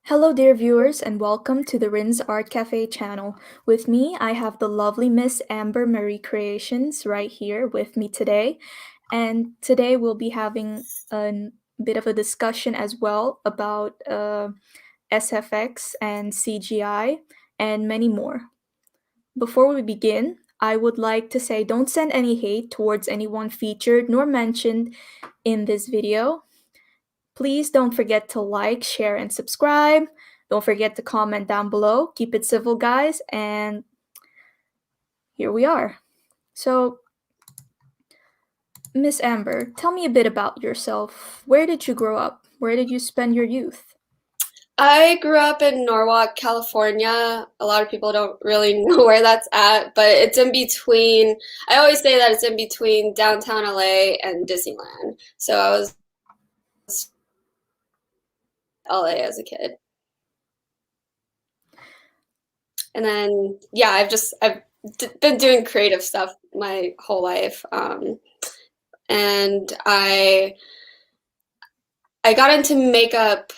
Hello, dear viewers, and welcome to the Rin's Art Cafe channel. With me, I have the lovely Miss Amber Marie Creations right here with me today. And today we'll be having a bit of a discussion as well about SFX and CGI and many more. Before we begin, I would like to say don't send any hate towards anyone featured nor mentioned in this video. Please don't forget to like, share, and subscribe. Don't forget to comment down below. Keep it civil, guys. And here we are. So, Miss Amber, tell me a bit about yourself. Where did you grow up? Where did you spend your youth? I grew up in Norwalk, California. A lot of people don't really know where that's at, but it's in between. I always say that it's in between downtown LA and Disneyland. So I was LA as a kid. And then yeah, been doing creative stuff my whole life. And I got into makeup,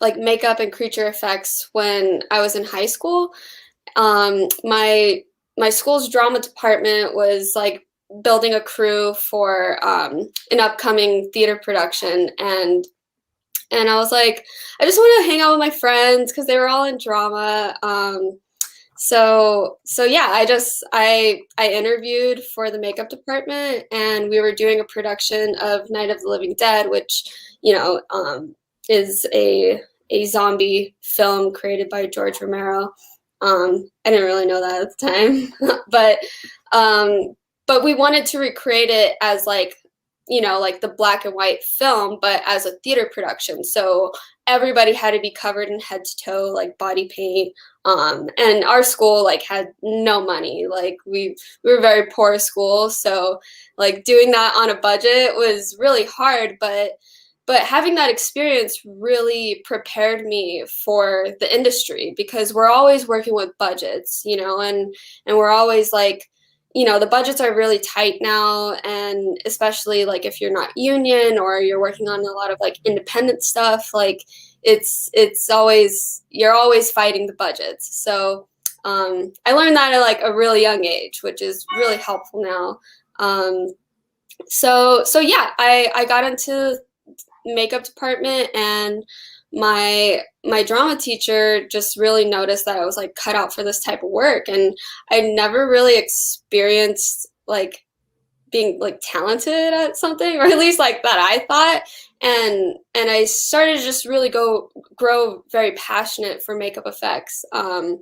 like makeup and creature effects when I was in high school. My school's drama department was like building a crew for an upcoming theater production, and I was like, I just want to hang out with my friends because they were all in drama. So yeah, I interviewed for the makeup department, and we were doing a production of Night of the Living Dead, which is a zombie film created by George Romero. I didn't really know that at the time, but we wanted to recreate it as like the black and white film, but as a theater production. So everybody had to be covered in head to toe, like body paint. And our school like had no money. Like we were a very poor school, so like doing that on a budget was really hard, but having that experience really prepared me for the industry because we're always working with budgets, and we're always like, the budgets are really tight now, and especially like if you're not union or you're working on a lot of like independent stuff, like it's always you're always fighting the budgets. So I learned that at like a really young age, which is really helpful now. So yeah, I got into makeup department, and my drama teacher just really noticed that I was like cut out for this type of work, and I never really experienced like being like talented at something, or at least like that I thought. And I started to just really grow very passionate for makeup effects, and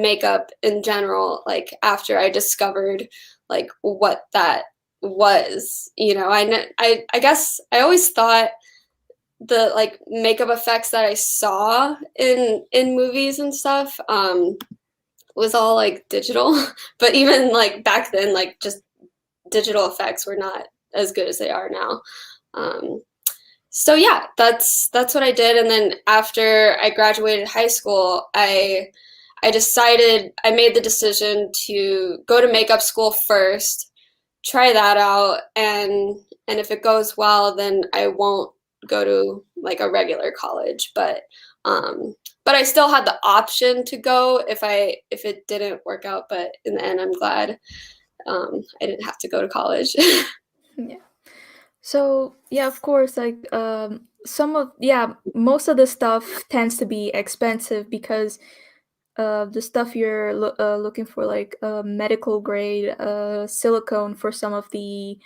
makeup in general, like after I discovered like what that was. I guess I always thought the like makeup effects that I saw in movies and stuff was all like digital, but even like back then, like just digital effects were not as good as they are now. So yeah, that's what I did. And then after I graduated high school, I made the decision to go to makeup school first, try that out, and if it goes well, then I won't go to like a regular college. But I still had the option to go if it didn't work out. But in the end, I'm glad I didn't have to go to college. Yeah. So, yeah, of course, like most of the stuff tends to be expensive because the stuff you're looking for, like medical grade silicone for some of the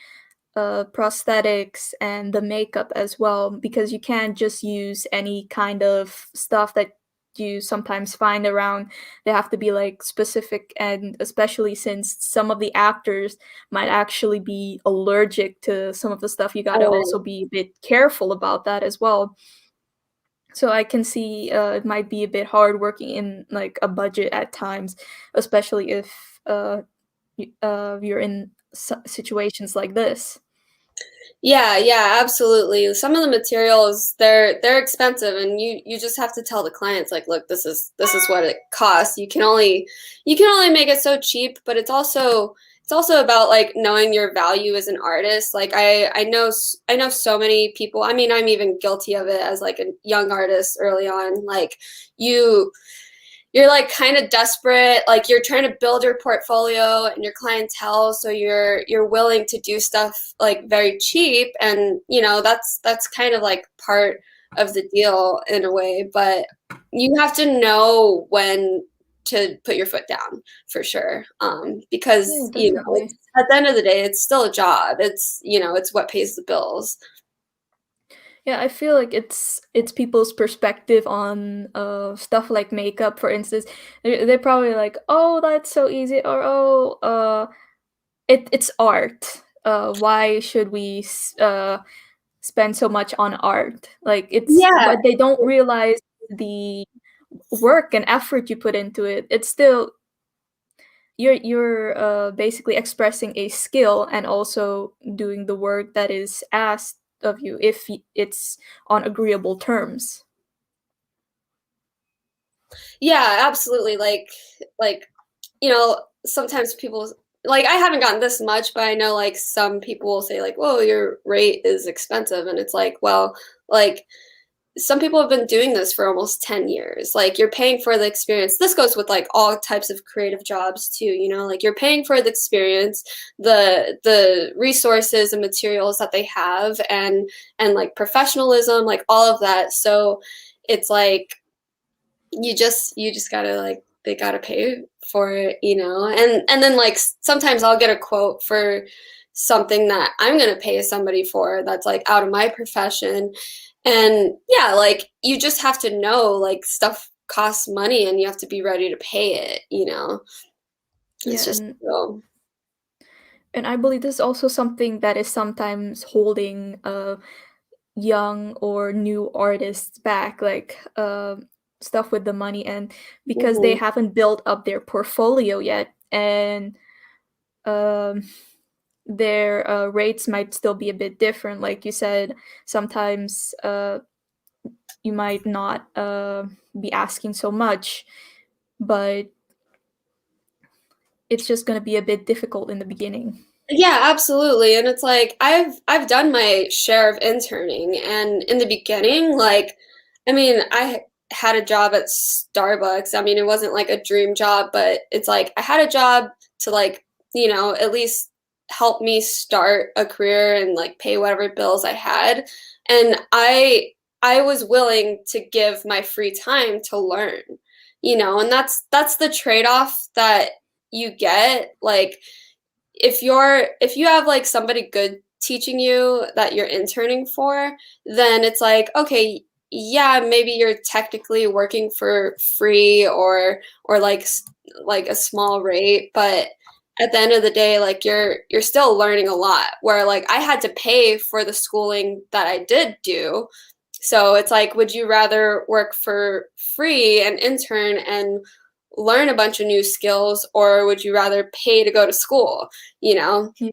prosthetics and the makeup as well, because you can't just use any kind of stuff that you sometimes find around. They have to be like specific, and especially since some of the actors might actually be allergic to some of the stuff, you got to also Oh, be a bit careful about that as well. So I can see it might be a bit hard working in like a budget at times, especially if you're in situations like this. yeah, absolutely. Some of the materials they're expensive, and you just have to tell the clients like, look, this is what it costs. You can only make it so cheap, but it's it's also about like knowing your value as an artist. Like I know so many people. I mean, I'm even guilty of it as like a young artist early on. Like you you're like kind of desperate, like you're trying to build your portfolio and your clientele, so you're willing to do stuff like very cheap, and you know that's kind of like part of the deal in a way, but you have to know when to put your foot down for sure, Yeah, because you know definitely. it's, at the end of the day it's still a job. It's, you know, it's what pays the bills. Yeah, I feel like it's people's perspective on stuff like makeup, for instance. They're probably like, "Oh, that's so easy," or "Oh, it's art. Why should we spend so much on art?" Like it's, Yeah. but they don't realize the work and effort you put into it. It's still, you're basically expressing a skill and also doing the work that is asked of you if it's on agreeable terms. Yeah, absolutely. Like, you know, sometimes people, like I haven't gotten this much, but I know like some people will say like, "Whoa, your rate is expensive." And it's like, well, like some people have been doing this for almost 10 years. Like you're paying for the experience. This goes with like all types of creative jobs too, you know, like you're paying for the experience, the resources and materials that they have, and like professionalism, like all of that. So it's like you just gotta like they gotta pay for it, you know. And then like sometimes I'll get a quote for something that I'm gonna pay somebody for that's like out of my profession. And yeah, like you just have to know like stuff costs money and you have to be ready to pay it, you know. Yeah, It's just so. and I believe this is also something that is sometimes holding young or new artists back, like stuff with the money, and because they Mhm. haven't built up their portfolio yet, and um, their rates might still be a bit different. Like you said, sometimes you might not be asking so much, but it's just going to be a bit difficult in the beginning. Yeah, absolutely. And it's like I've done my share of interning, and in the beginning, like I mean, had a job at Starbucks. I mean, it wasn't like a dream job, but it's like I had a job to like, you know, at least help me start a career and like pay whatever bills I had. And I was willing to give my free time to learn, you know, and that's the trade-off that you get. Like if you have like somebody good teaching you that you're interning for, then it's like, okay, yeah, maybe you're technically working for free or like a small rate, but at the end of the day, like you're still learning a lot. Where like I had to pay for the schooling that I did do. So it's like, would you rather work for free and intern and learn a bunch of new skills, or would you rather pay to go to school, you know? Yeah,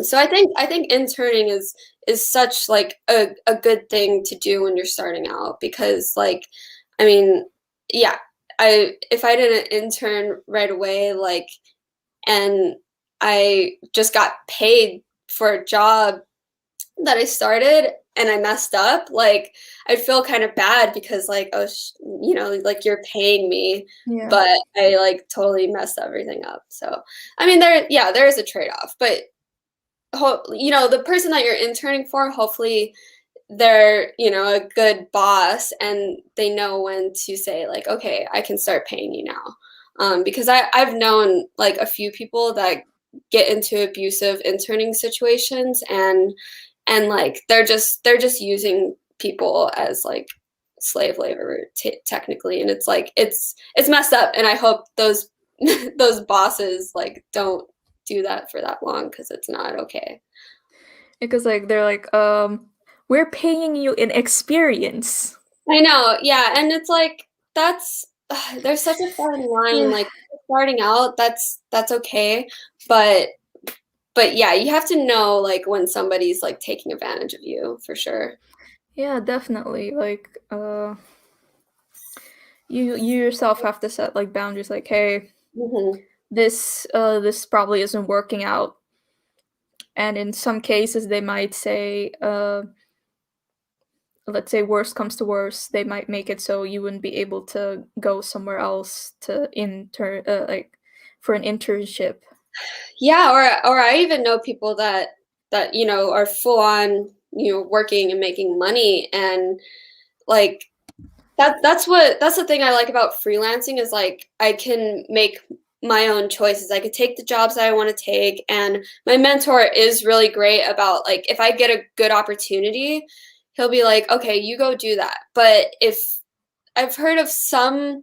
So I think interning is such like a good thing to do when you're starting out, because like I mean, yeah, I if I didn't intern right away, like, and I just got paid for a job that I started and I messed up, like I'd feel kind of bad because like, oh, you know, like you're paying me, yeah, but I like totally messed everything up. So, I mean, yeah, there is a trade-off, but you know, the person that you're interning for, hopefully they're, you know, a good boss and they know when to say like, okay, I can start paying you now. Because I've known like a few people that get into abusive interning situations, and like they're just using people as like slave labor technically, and it's like it's messed up, and I hope those those bosses like don't do that for that long, because it's not okay. because like they're like, we're paying you in experience. I know, yeah, and it's like that's there's such a fine line. Like starting out, that's okay, but yeah, you have to know like when somebody's like taking advantage of you for sure. Yeah, definitely. Like, you yourself have to set like boundaries. Like, hey, Hmm. this probably isn't working out. And in some cases, they might say, let's say worst comes to worst, they might make it so you wouldn't be able to go somewhere else to like for an internship. Yeah, or I even know people that are full on working and making money, and like that's the thing I like about freelancing is like I can make my own choices. I could take the jobs that I want to take, and my mentor is really great about like if I get a good opportunity, he'll be like, "Okay, you go do that." But if I've heard of some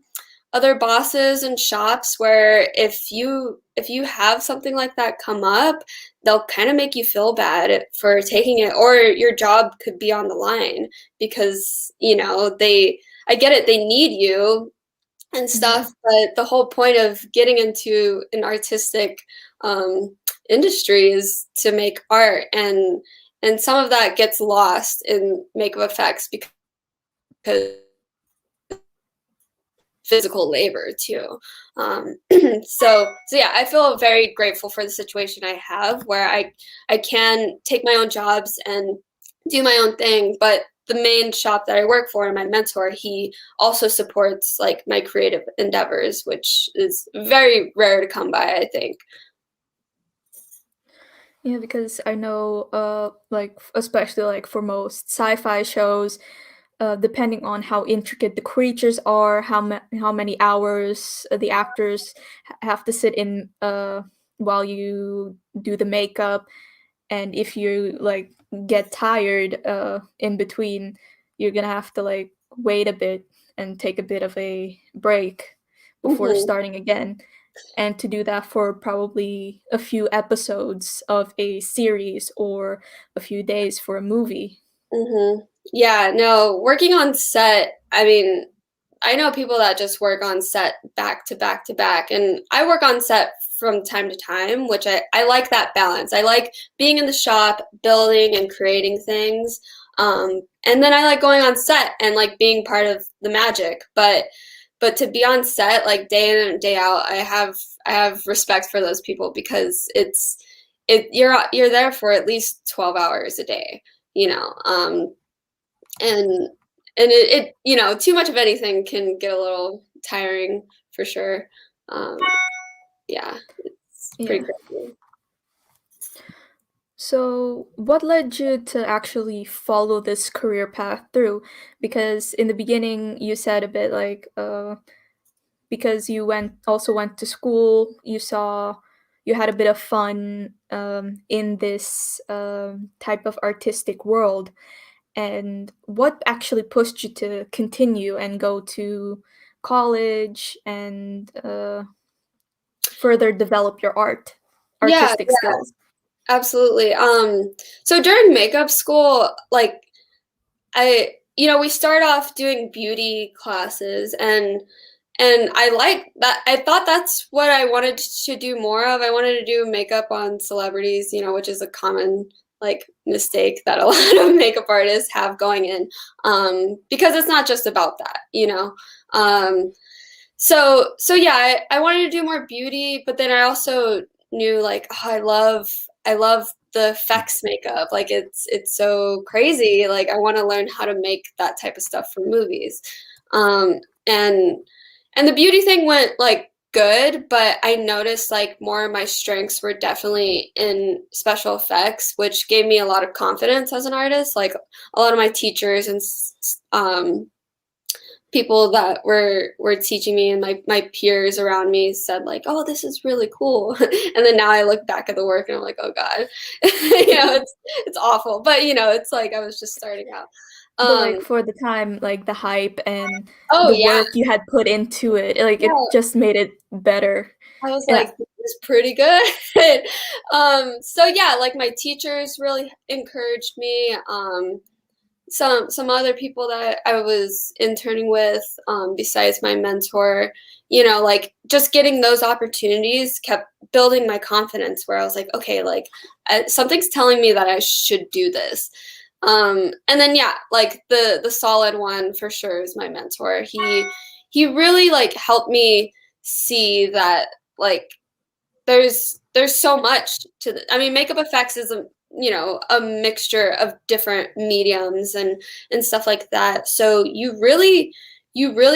other bosses and shops where if you have something like that come up, they'll kind of make you feel bad for taking it, or your job could be on the line because, they I get it, they need you and Yeah. stuff, but the whole point of getting into an artistic industry is to make art, and some of that gets lost in makeup effects because physical labor too. So yeah, I feel very grateful for the situation I have where I can take my own jobs and do my own thing, but the main shop that I work for and my mentor, he also supports like my creative endeavors, which is very rare to come by, I think. Yeah, because I know, like especially like for most sci-fi shows, depending on how intricate the creatures are, how many hours the actors have to sit in while you do the makeup, and if you like get tired in between, you're gonna have to like wait a bit and take a bit of a break before Hmm. starting again, and to do that for probably a few episodes of a series or a few days for a movie. Hmm. Yeah, no, working on set, I mean, I know people that just work on set back to back to back, and I work on set from time to time, which I like that balance. I like being in the shop, building and creating things. And then I like going on set and like being part of the magic. But to be on set like day in and day out, I have respect for those people because you're there for at least 12 hours a day, you know. And too much of anything can get a little tiring for sure. um yeah, it's pretty Yeah. crazy. So, what led you to actually follow this career path through? Because in the beginning, you said a bit like, because you went to school, you had a bit of fun in this type of artistic world. And what actually pushed you to continue and go to college and further develop your Yeah, artistic skills? absolutely. So during makeup school, like we start off doing beauty classes, and I like that. I thought that's what I wanted to do more of. I wanted to do makeup on celebrities, which is a common like mistake that a lot of makeup artists have going in, because it's not just about that. So yeah, I wanted to do more beauty, but then I also knew like, oh, I love the effects makeup. Like it's so crazy. Like I want to learn how to make that type of stuff for movies. Um and and the beauty thing went like good, but I noticed like more of my strengths were definitely in special effects, which gave me a lot of confidence as an artist. Like a lot of my teachers and people that were teaching me and my peers around me said like, oh, this is really cool. And then now I look back at the work and I'm like, oh god. It's awful, but it's like I was just starting out. But like um for the time, like the hype and oh the yeah, work you had put into it, like it yeah, just made it better. I was And like, this is pretty good. So yeah, like my teachers really encouraged me. Some other people that I was interning with, besides my mentor, like just getting those opportunities kept building my confidence. Where I was like, okay, like something's telling me that I should do this. And then yeah, like the solid one for sure is my mentor. He really like helped me see that like there's so much to I mean, makeup effects is a mixture of different mediums and stuff like that. So you really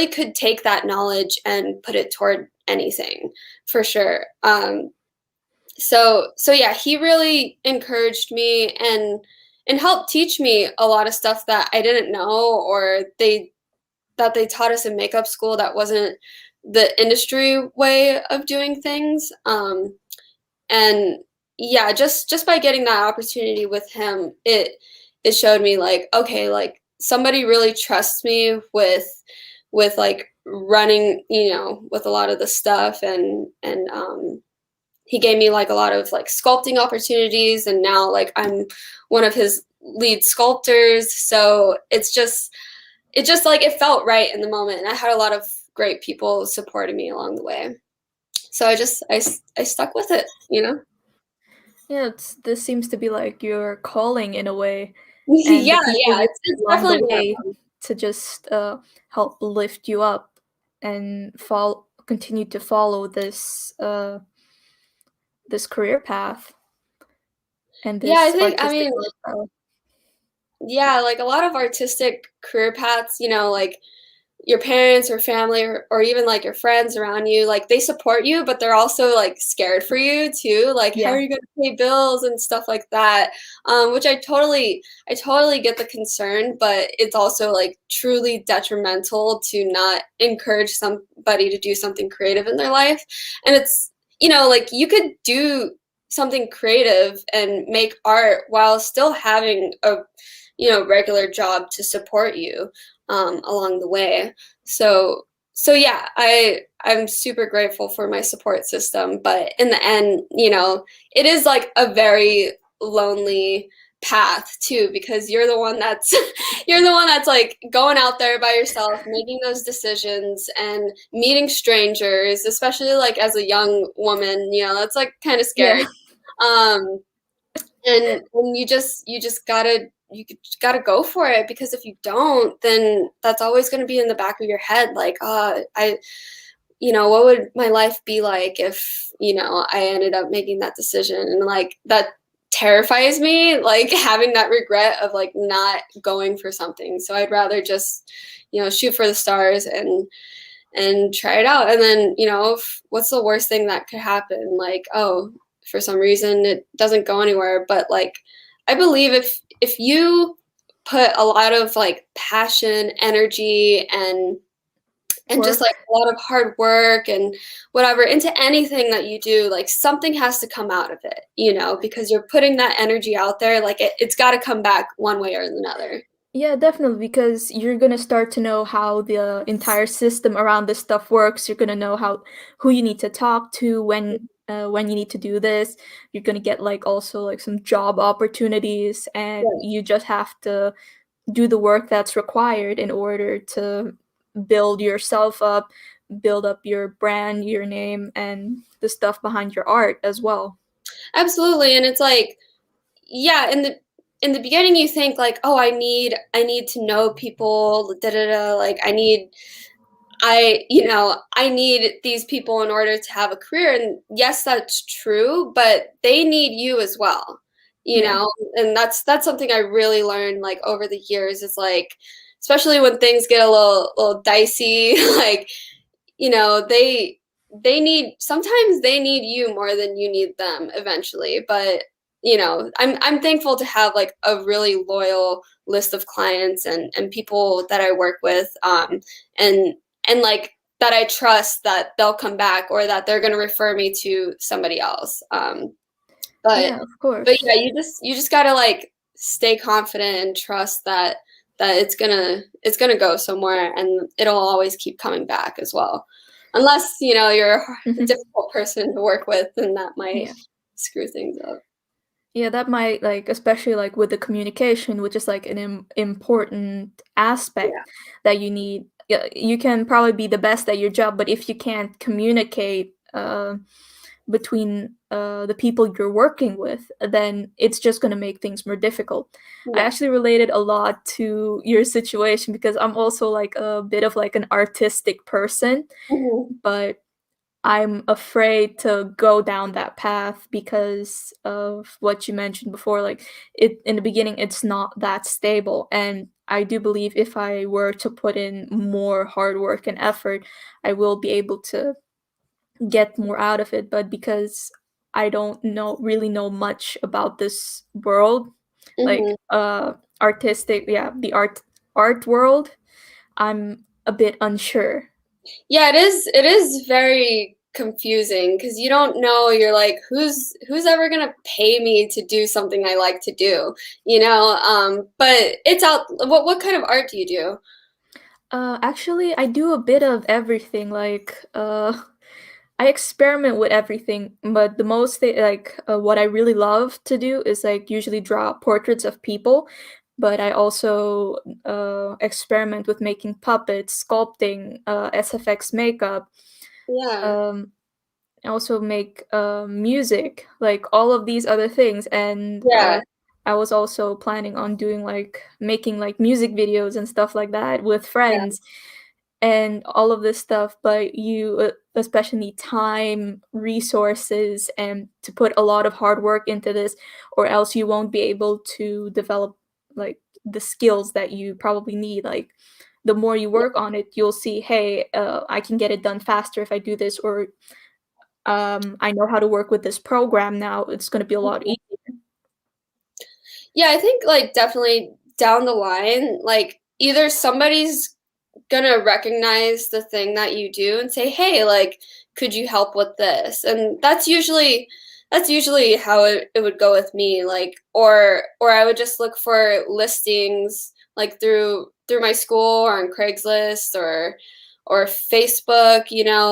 could take that knowledge and put it toward anything for sure. So yeah, he really encouraged me and helped teach me a lot of stuff that I didn't know, or they taught us in makeup school that wasn't the industry way of doing things. And yeah, just by getting that opportunity with him, it showed me like, okay, like somebody really trusts me with like running, with a lot of the stuff, and he gave me like a lot of like sculpting opportunities, and now like I'm one of his lead sculptors. So it just like it felt right in the moment, and I had a lot of great people supporting me along the way. So I stuck with it. Yeah, this seems to be like your calling in a way, and the Yeah, people yeah, you it's along the definitely one of way them. to just help lift you up and continue to follow this career path and Yeah, I this think, I artistic mean, lifestyle. yeah, like a lot of artistic career paths, like your parents or family, or even like your friends around you, like they support you, but they're also like scared for you too. Like, how are Yeah, you going to pay bills and stuff like that? Which I totally get the concern, but it's also like truly detrimental to not encourage somebody to do something creative in their life. And it's, like you could do something creative and make art while still having a, regular job to support you along the way. So yeah, I'm super grateful for my support system, but in the end, it is like a very lonely path too, because you're the one that's you're the one that's like going out there by yourself, making those decisions and meeting strangers, especially like as a young woman, that's like kind of yeah, scary. Um and you just gotta go for it, because if you don't, then that's always going to be in the back of your head, like, what would my life be like if I ended up making that decision, and like that terrifies me, like having that regret of like not going for something. So I'd rather just shoot for the stars and try it out. And then, what's the worst thing that could happen? Like, oh, for some reason it doesn't go anywhere. But like, I believe if you put a lot of like passion, energy, and just like work. a lot of hard work and whatever into anything that you do, like something has to come out of it, because you're putting that energy out there, like it's got to come back one way or another. Yeah, definitely, because you're gonna start to know how the entire system around this stuff works. You're gonna know who you need to talk to when you need to do this. You're gonna get like also like some job opportunities, and Yeah. you just have to do the work that's required in order to build yourself up, build up your brand, your name, and the stuff behind your art as well. Absolutely. And it's like, yeah, in the beginning you think like, oh, I need to know people, da da da, like I need these people in order to have a career. And yes, that's true, but they need you as well, Yeah. and that's something I really learned like over the years. It's like, especially when things get a little dicey, like, sometimes they need you more than you need them eventually. But I'm thankful to have like a really loyal list of clients and people that I work with, and like that I trust that they'll come back, or that they're going to refer me to somebody else. but Yeah, of but course. yeah, you just got to like stay confident and trust that it's gonna go somewhere, and it'll always keep coming back as well. Unless, you're a Mhm. difficult person to work with, then that might Yeah. screw things up. Yeah, that might like especially like with the communication, which is like an important aspect Yeah. that you need. Yeah, you can probably be the best at your job, but if you can't communicate between the people you're working with, then it's just going to make things more difficult. I Yeah. actually related a lot to your situation because I'm also like a bit of like an artistic person, Mhm. but I'm afraid to go down that path because of what you mentioned before. Like it in the beginning, it's not that stable, and I do believe if I were to put in more hard work and effort, I will be able to get more out of it. But because I don't really know much about this world, like Hmm. artistic, yeah, the art world, I'm a bit unsure. Yeah, it is very confusing because you don't know. You're like, who's ever gonna pay me to do something I like to do, you know? But it's out. What kind of art do you do? Actually, I do a bit of everything. Like, I experiment with everything, but the most what I really love to do is like usually draw portraits of people. But I also experiment with making puppets, sculpting, SFX makeup. Yeah, Um, I also make music, like all of these other things, and yeah, I was also planning on doing like making like music videos and stuff like that with yeah, friends and all of this stuff. But you especially need time, resources, and to put a lot of hard work into this, or else you won't be able to develop like the skills that you probably need. Like the more you work on it, you'll see, hey, I can get it done faster if I do this, or I know how to work with this program now. It's going to be a lot yeah. easier. Yeah, I think like definitely down the line, like either somebody's gonna recognize the thing that you do and say, "Hey, like, could you help with this?" And that's usually how it would go with me. Like, or I would just look for listings like through my school or on Craigslist or Facebook,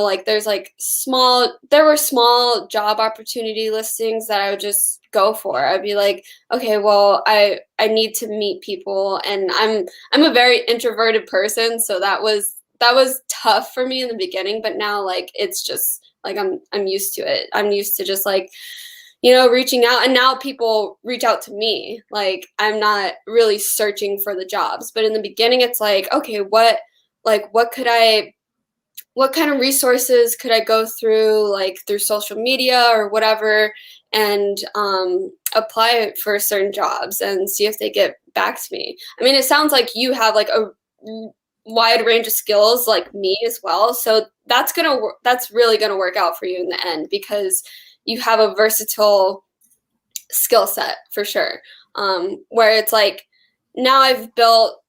like there were small job opportunity listings that I would just go for. I'd be like, okay, well, I need to meet people, and I'm a very introverted person, so that was tough for me in the beginning, but now like it's just like I'm used to it. I'm used to just like reaching out, and now people reach out to me. Like I'm not really searching for the jobs, but in the beginning it's like, okay, what kind of resources could I go through, like through social media or whatever, and apply for certain jobs and see if they get back to me. I mean, it sounds like you have like a wide range of skills like me as well. So that's really gonna work out for you in the end because you have a versatile skill set for sure. Where it's like now I've built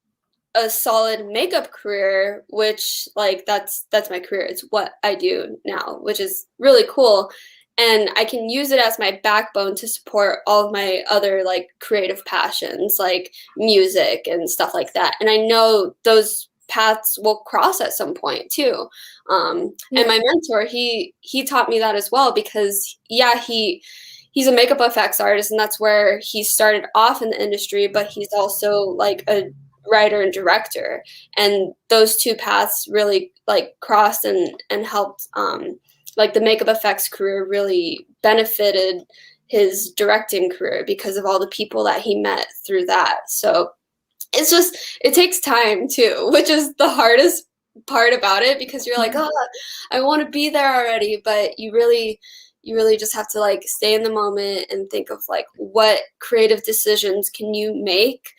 a solid makeup career, which like that's my career. It's what I do now, which is really cool. And I can use it as my backbone to support all of my other like creative passions, like music and stuff like that. And I know those paths will cross at some point too. And Yeah. my mentor, he taught me that as well because yeah, he's a makeup effects artist, and that's where he started off in the industry, but he's also like a writer and director, and those two paths really like crossed and helped, like the makeup effects career really benefited his directing career because of all the people that he met through that. So it's just it takes time too, which is the hardest part about it because you're like, Yeah. oh, I want to be there already, but you really just have to like stay in the moment and think of like what creative decisions can you make,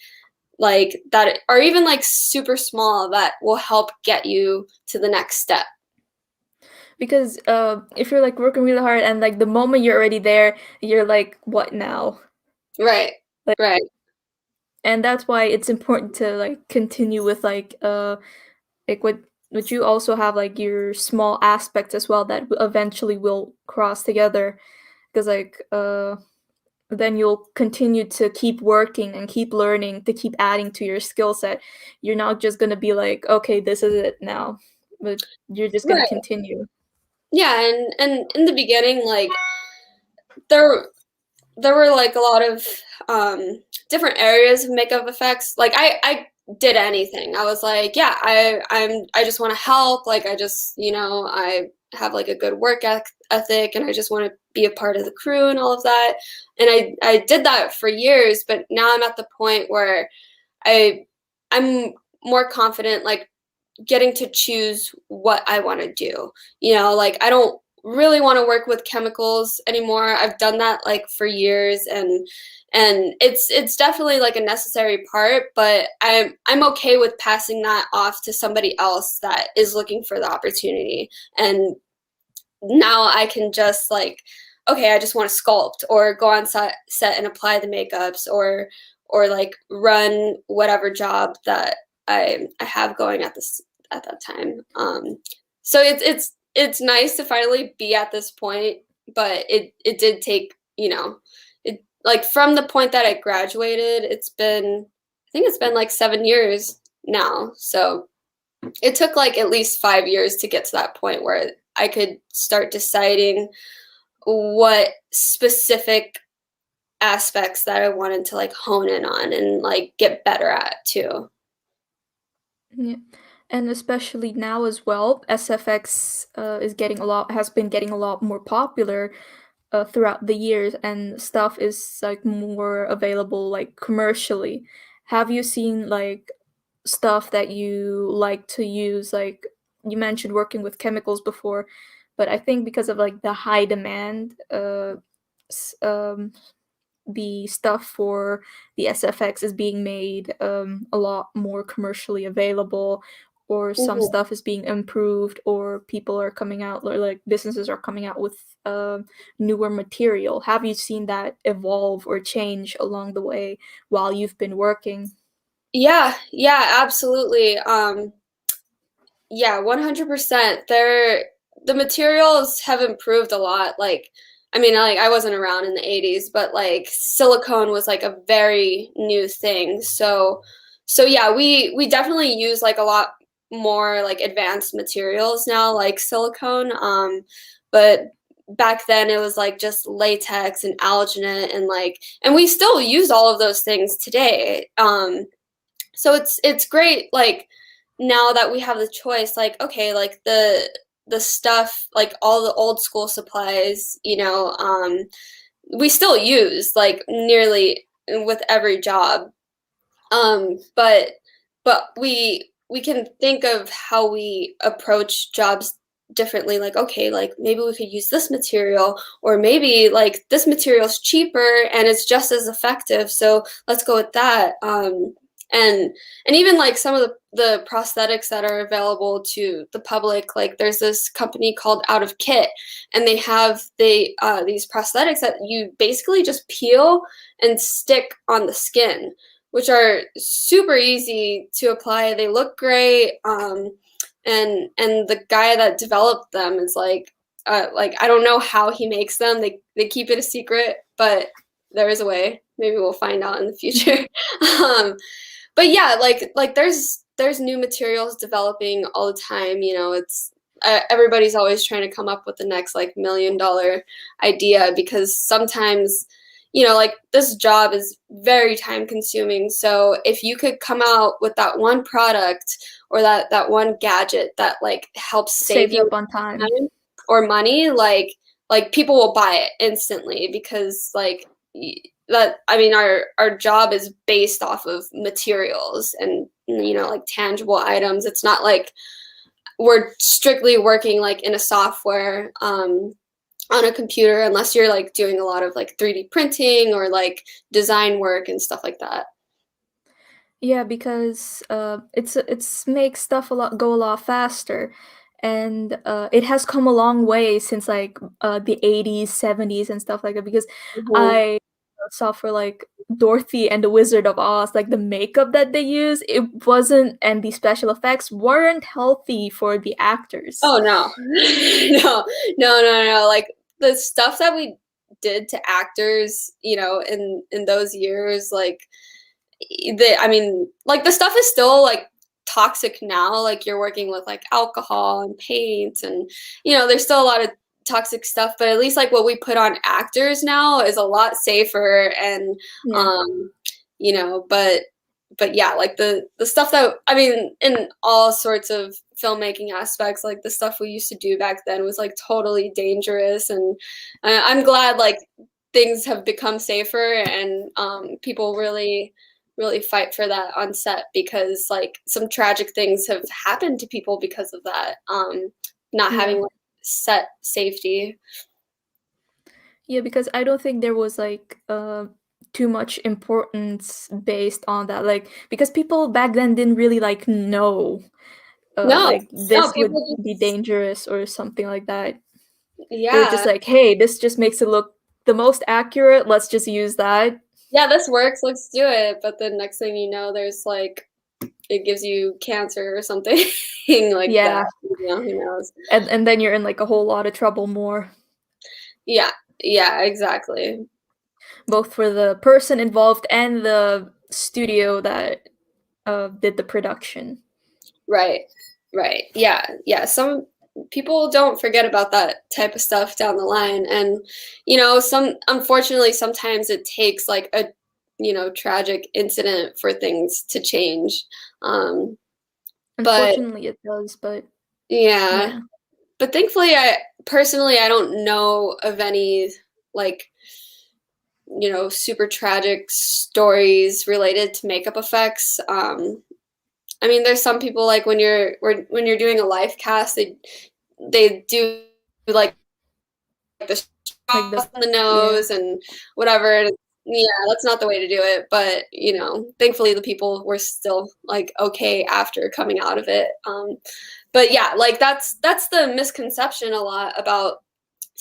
like that are even like super small, that will help get you to the next step. Because if you're like working really hard and like the moment you're already there, you're like, what now? Right, Like, right. and that's why it's important to like continue with like what you also have like your small aspects as well that eventually will cross together. Because like then you'll continue to keep working and keep learning to keep adding to your skill set. You're not just gonna be like, okay, this is it now, but you're just gonna Right. continue. Yeah, and in the beginning, like there there were like a lot of different areas of makeup effects. Like I did anything. I was like, yeah, I just want to help. Like I just I have like a good work ethic, and I just want to be a part of the crew and all of that. And I did that for years, but now I'm at the point where I I'm more confident like getting to choose what I want to do. Like I don't really want to work with chemicals anymore. I've done that like for years, and it's definitely like a necessary part, but I'm okay with passing that off to somebody else that is looking for the opportunity. And now I can just like, okay, I just want to sculpt or go on set and apply the makeups, or like run whatever job that I have going at that time. So it's nice to finally be at this point, but it did take, it like from the point that I graduated, I think it's been like 7 years now. So it took like at least 5 years to get to that point where I could start deciding what specific aspects that I wanted to like hone in on and like get better at too. Yeah. And especially now as well, SFX has been getting a lot more popular throughout the years, and stuff is like more available like commercially. Have you seen like stuff that you like to use? Like you mentioned working with chemicals before, but I think because of like the high demand, s- um, the stuff for the SFX is being made a lot more commercially available, or some Mhm. stuff is being improved, or people are coming out, or like businesses are coming out with newer material. Have you seen that evolve or change along the way while you've been working? Yeah, yeah, absolutely. Yeah, 100%. The materials have improved a lot. Like, I mean, like I wasn't around in the 80s, but like silicone was like a very new thing. So yeah, we definitely use like a lot more like advanced materials now, like silicone. But back then it was like just latex and alginate, and we still use all of those things today. So it's great, like now that we have the choice, like okay, like the stuff, like all the old school supplies, we still use like nearly with every job. But we can think of how we approach jobs differently, like okay, like maybe we could use this material, or maybe like this material's cheaper and it's just as effective, so let's go with that. And even like some of the prosthetics that are available to the public, like there's this company called Out of Kit, and they these prosthetics that you basically just peel and stick on the skin, which are super easy to apply. They look great. And the guy that developed them is like I don't know how he makes them. They keep it a secret, but there is a way. Maybe we'll find out in the future. um, but yeah, like there's new materials developing all the time. It's everybody's always trying to come up with the next like $1 million idea, because sometimes like this job is very time consuming. So if you could come out with that one product, or that one gadget that like helps save Saves you up on time. time or money, like people will buy it instantly, because like that, I mean, our job is based off of materials and like tangible items. It's not like we're strictly working like in a software, on a computer, unless you're like doing a lot of like 3D printing or like design work and stuff like that. Yeah, because it's makes stuff a lot go a lot faster, and it has come a long way since like the 80s, 70s, and stuff like that. Because Mhm. I saw for like Dorothy and the Wizard of Oz, like the makeup that they use, it wasn't, and the special effects weren't healthy for the actors. Oh no. No, no, no, no. Like the stuff that we did to actors, in those years, like I mean, like the stuff is still like toxic now. Like you're working with like alcohol and paint, and there's still a lot of toxic stuff, but at least like what we put on actors now is a lot safer. And Yeah. um but yeah, like the stuff that, I mean, in all sorts of filmmaking aspects, like the stuff we used to do back then was like totally dangerous. And I'm glad like things have become safer, and people really fight for that on set, because like some tragic things have happened to people because of that, not having Yeah. like set safety. Yeah, because I don't think there was like too much importance based on that. Like because people back then didn't really like know No, like no, this would people be just, dangerous or something like that. They were just yeah, like, "Hey, this just makes it look the most accurate. Let's just use that." yeah, this works, let's do it. But then next thing you know, there's like, it gives you cancer or something like that. Yeah, You know, who knows? and then you're in like a whole lot of trouble more, Yeah, yeah, exactly. both for the person involved and the studio that did the production. Right, right. Yeah, yeah. Some people don't forget about that type of stuff down the line. And, unfortunately, sometimes it takes like a, tragic incident for things to change. Um, but Unfortunately, it does, but yeah, yeah. but thankfully, I don't know of any like, super tragic stories related to makeup effects. I mean, there's some people like when you're doing a live cast, they do like the Like the straws in the yeah. nose and whatever. And yeah, that's not the way to do it. But thankfully the people were still like okay after coming out of it. But yeah, like that's the misconception a lot about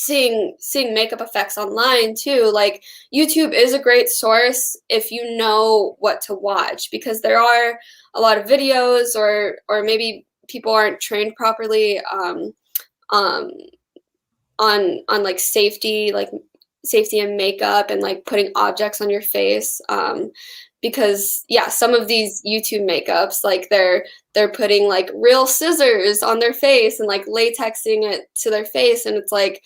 seeing makeup effects online too. Like YouTube is a great source if you know what to watch, because there are a lot of videos, or maybe people aren't trained properly um, on like safety and makeup and like putting objects on your face. Because yeah, some of these YouTube makeups, like they're putting like real scissors on their face and like latexing it to their face, and it's like,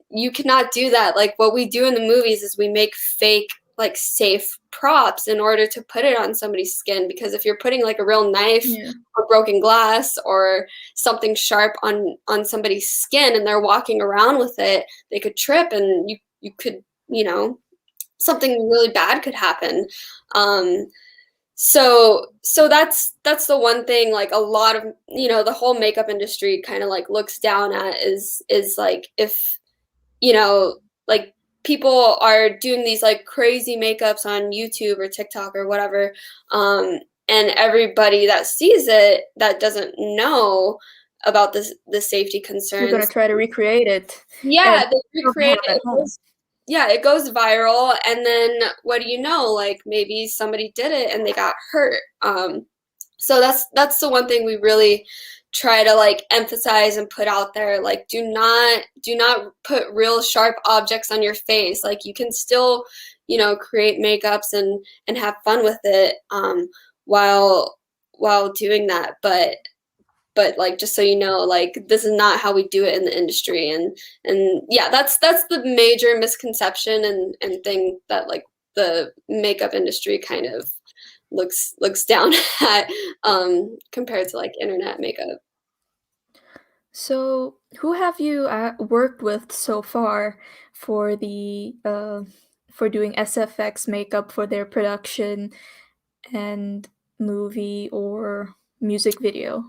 you cannot do that. Like what we do in the movies is we make fake like safe props in order to put it on somebody's skin, because if you're putting like a real knife Yeah. or broken glass or something sharp on somebody's skin and they're walking around with it, they could trip and you could, something really bad could happen. um so that's the one thing, like a lot of, the whole makeup industry kind of like looks down at is like, if like people are doing these like crazy makeups on YouTube or TikTok or whatever, and everybody that sees it that doesn't know about the safety You're gonna concerns, try to recreate it, yeah, and they from home recreate at it. home. Yeah, it goes viral, and then what do you know? Like maybe somebody did it and they got hurt. So that's the one thing we really try to like emphasize and put out there. Like do not put real sharp objects on your face. Like you can still, create makeups and have fun with it, while doing that. But like, just so you know, like this is not how we do it in the industry. And yeah, that's the major misconception and thing that like the makeup industry kind of looks down at, compared to like internet makeup. So, who have you worked with so far for the for doing SFX makeup for their production and movie or music video?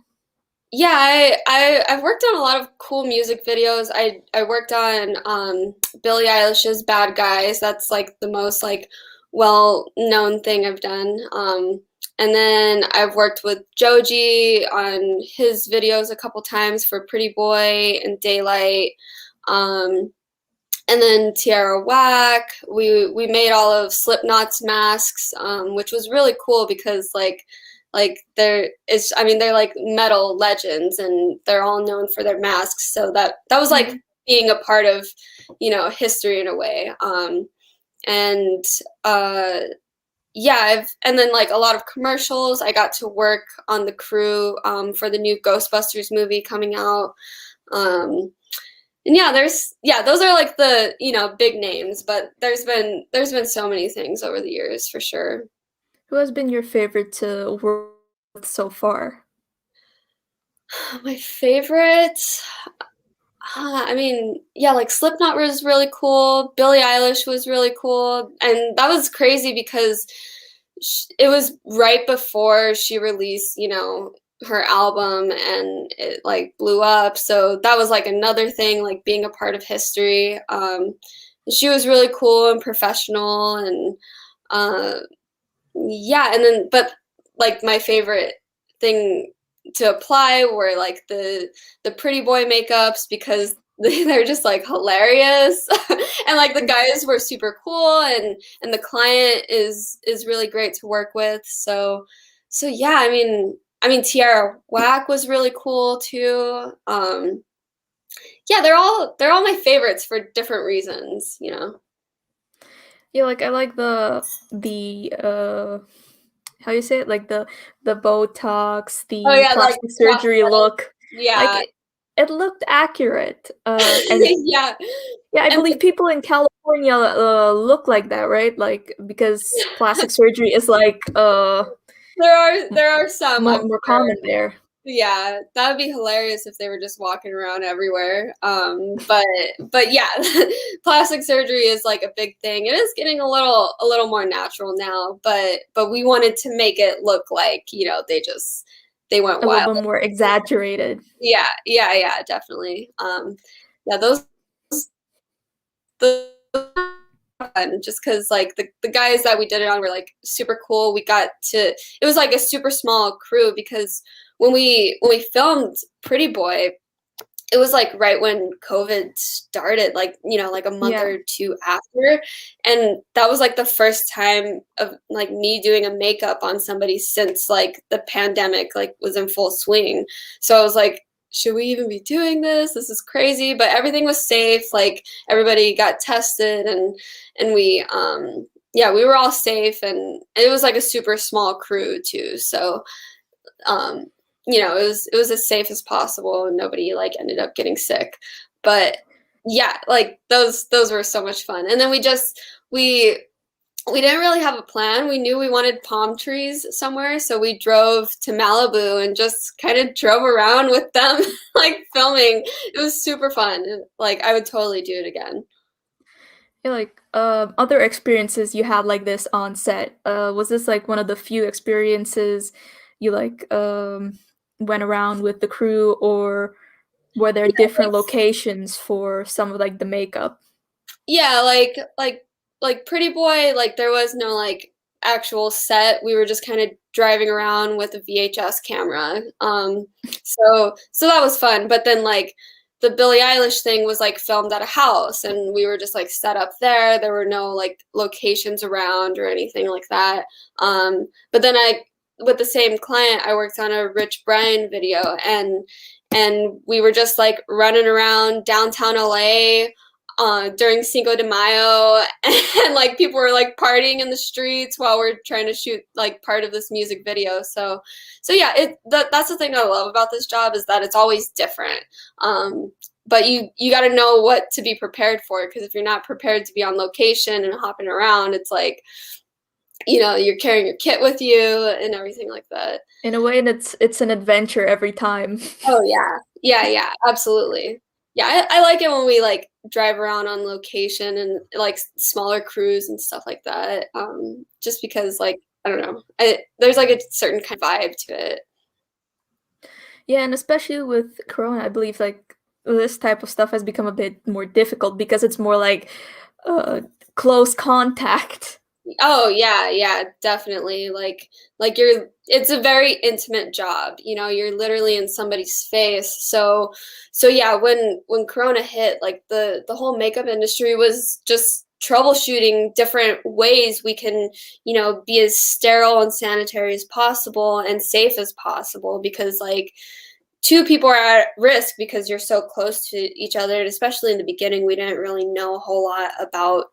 Yeah, I've worked on a lot of cool music videos. I worked on Billie Eilish's Bad Guys. That's like the most like well-known thing I've done. And then I've worked with Joji on his videos a couple times for Pretty Boy and Daylight. Um, and then Tierra Whack. We made all of Slipknot's masks, which was really cool because like they're like metal legends and they're all known for their masks. So that was Yeah. like being a part of, history in a way. And yeah, and then like a lot of commercials. I got to work on the crew for the new Ghostbusters movie coming out. Um, and yeah, those are like the, big names, but there's been so many things over the years for sure. Who has been your favorite to work with so far? My favorite, I mean, yeah, like Slipknot was really cool. Billie Eilish was really cool, and that was crazy because it was right before she released, her album and it like blew up. So that was like another thing, like being a part of history. She was really cool and professional and uh, yeah, and then but like my favorite thing to apply were like the pretty boy makeups because they're just like hilarious and like the guys were super cool and the client is really great to work with. So yeah, I mean Tiara Whack was really cool too. Yeah, they're all my favorites for different reasons, you know. Yeah, like I like the how you say it? Like the Botox, Oh the yeah, like plastic surgery prosthetic. look. Like Yeah. it looked accurate. And Yeah. yeah, I And believe people in California look like that, right? Like because plastic surgery is like there are some, I'm more sure. common there. Yeah, that would be hilarious if they were just walking around everywhere. But yeah, plastic surgery is like a big thing. It is getting a little more natural now, but we wanted to make it look like, they went A little wild. bit more exaggerated. Yeah, yeah, yeah, definitely. Yeah, those fun just because like the guys that we did it on were like super cool. It was like a super small crew because when we filmed Pretty Boy, it was like right when COVID started, like, like a month Yeah. or two after. And that was like the first time of like me doing a makeup on somebody since like the pandemic like was in full swing. So I was like, should we even be doing this? This is crazy. But everything was safe. Like everybody got tested and we yeah, we were all safe and it was like a super small crew too. So um, it was as safe as possible and nobody like ended up getting sick. But yeah, like those were so much fun. And then we didn't really have a plan. We knew we wanted palm trees somewhere, so we drove to Malibu and just kind of drove around with them, like filming. It was super fun. Like I would totally do it again. Yeah, like other experiences you had like this on set. Was this like one of the few experiences you like went around with the crew, or were there different locations for some of like the makeup? Yeah, like Pretty Boy, like there was no like actual set. We were just kind of driving around with a VHS camera. So that was fun. But then like the Billie Eilish thing was like filmed at a house and we were just like set up there. There were no like locations around or anything like that. But then with the same client, I worked on a Rich Brian video and we were just like running around downtown LA during Cinco de Mayo, and like people were like partying in the streets while we're trying to shoot like part of this music video. So yeah, that's the thing I love about this job is that it's always different. But you got to know what to be prepared for because if you're not prepared to be on location and hopping around, it's like you're carrying your kit with you and everything like that. In a way, and it's an adventure every time. Oh yeah. Yeah, yeah, absolutely. Yeah, I like it when we like drive around on location and like smaller crews and stuff like that. Just because like I don't know, there's like a certain kind of vibe to it. Yeah, and especially with Corona, I believe like this type of stuff has become a bit more difficult because it's more like uh close contact. Oh yeah, yeah, definitely. Like it's a very intimate job. You're literally in somebody's face. So yeah, when Corona hit, like the whole makeup industry was just troubleshooting different ways we can, be as sterile and sanitary as possible and safe as possible because like two people are at risk because you're so close to each other, and especially in the beginning we didn't really know a whole lot about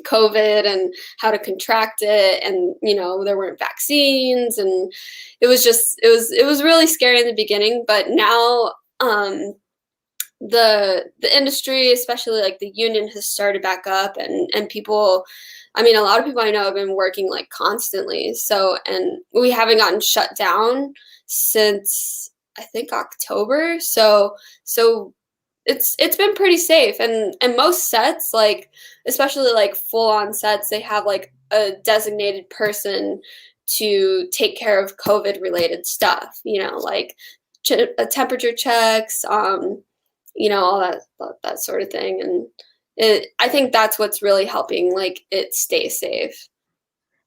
COVID and how to contract it and there weren't vaccines and it was really scary in the beginning but now the industry especially like the union has started back up and people a lot of people I know have been working like constantly so and we haven't gotten shut down since I think October so it's been pretty safe and most sets like especially like full on sets they have like a designated person to take care of COVID related stuff, like temperature checks, all that sort of thing. And I think that's what's really helping like it stay safe.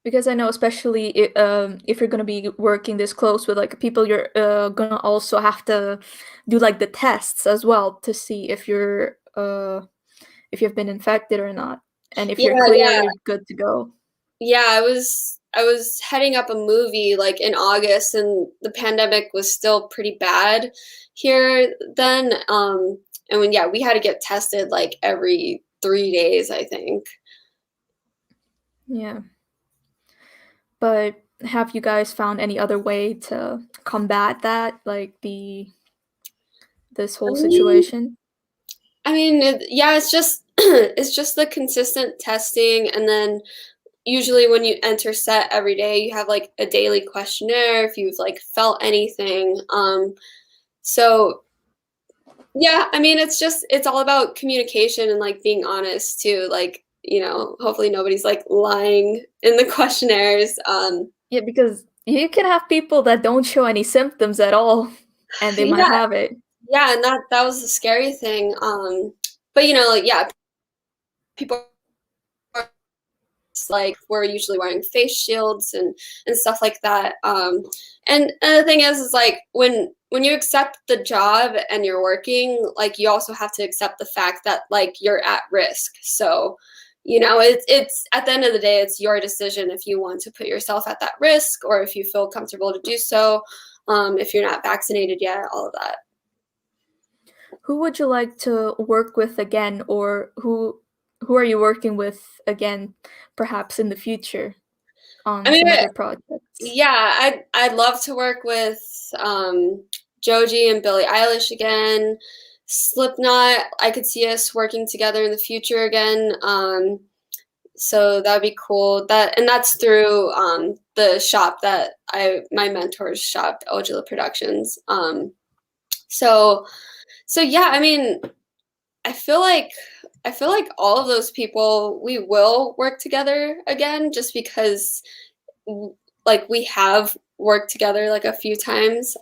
Because I know, especially if you're gonna be working this close with like people, you're gonna also have to do like the tests as well to see if you've been infected or not, and if you're Yeah, clear, yeah. you're good to go. Yeah, I was heading up a movie like in August, and the pandemic was still pretty bad here then. And when we had to get tested like every 3 days, I think. Yeah, but have you guys found any other way to combat that, like the this I whole mean, situation? yeah, it's just it's just the consistent testing, and then usually when you enter set every day, you have like a daily questionnaire if you've like felt anything. So yeah, it's all about communication and like being honest too. Like, hopefully nobody's like lying in the questionnaires. Yeah, because you can have people that don't show any symptoms at all, and they might Yeah, have it. yeah, and that was the scary thing. But yeah, people are like we're usually wearing face shields and stuff like that. And the thing is like when you accept the job and you're working, like you also have to accept the fact that like you're at risk. So it's at the end of the day, it's your decision if you want to put yourself at that risk or if you feel comfortable to do so. If you're not vaccinated yet, all of that. Who would you like to work with again, or who are you working with again, perhaps in the future I on mean, some other projects? yeah, I'd love to work with Joji and Billie Eilish again. Slipknot, I could see us working together in the future again. So that'd be cool. That's through the shop that my mentor's shop, Ojala Productions. So yeah, I feel like all of those people we will work together again just because like we have worked together like a few times.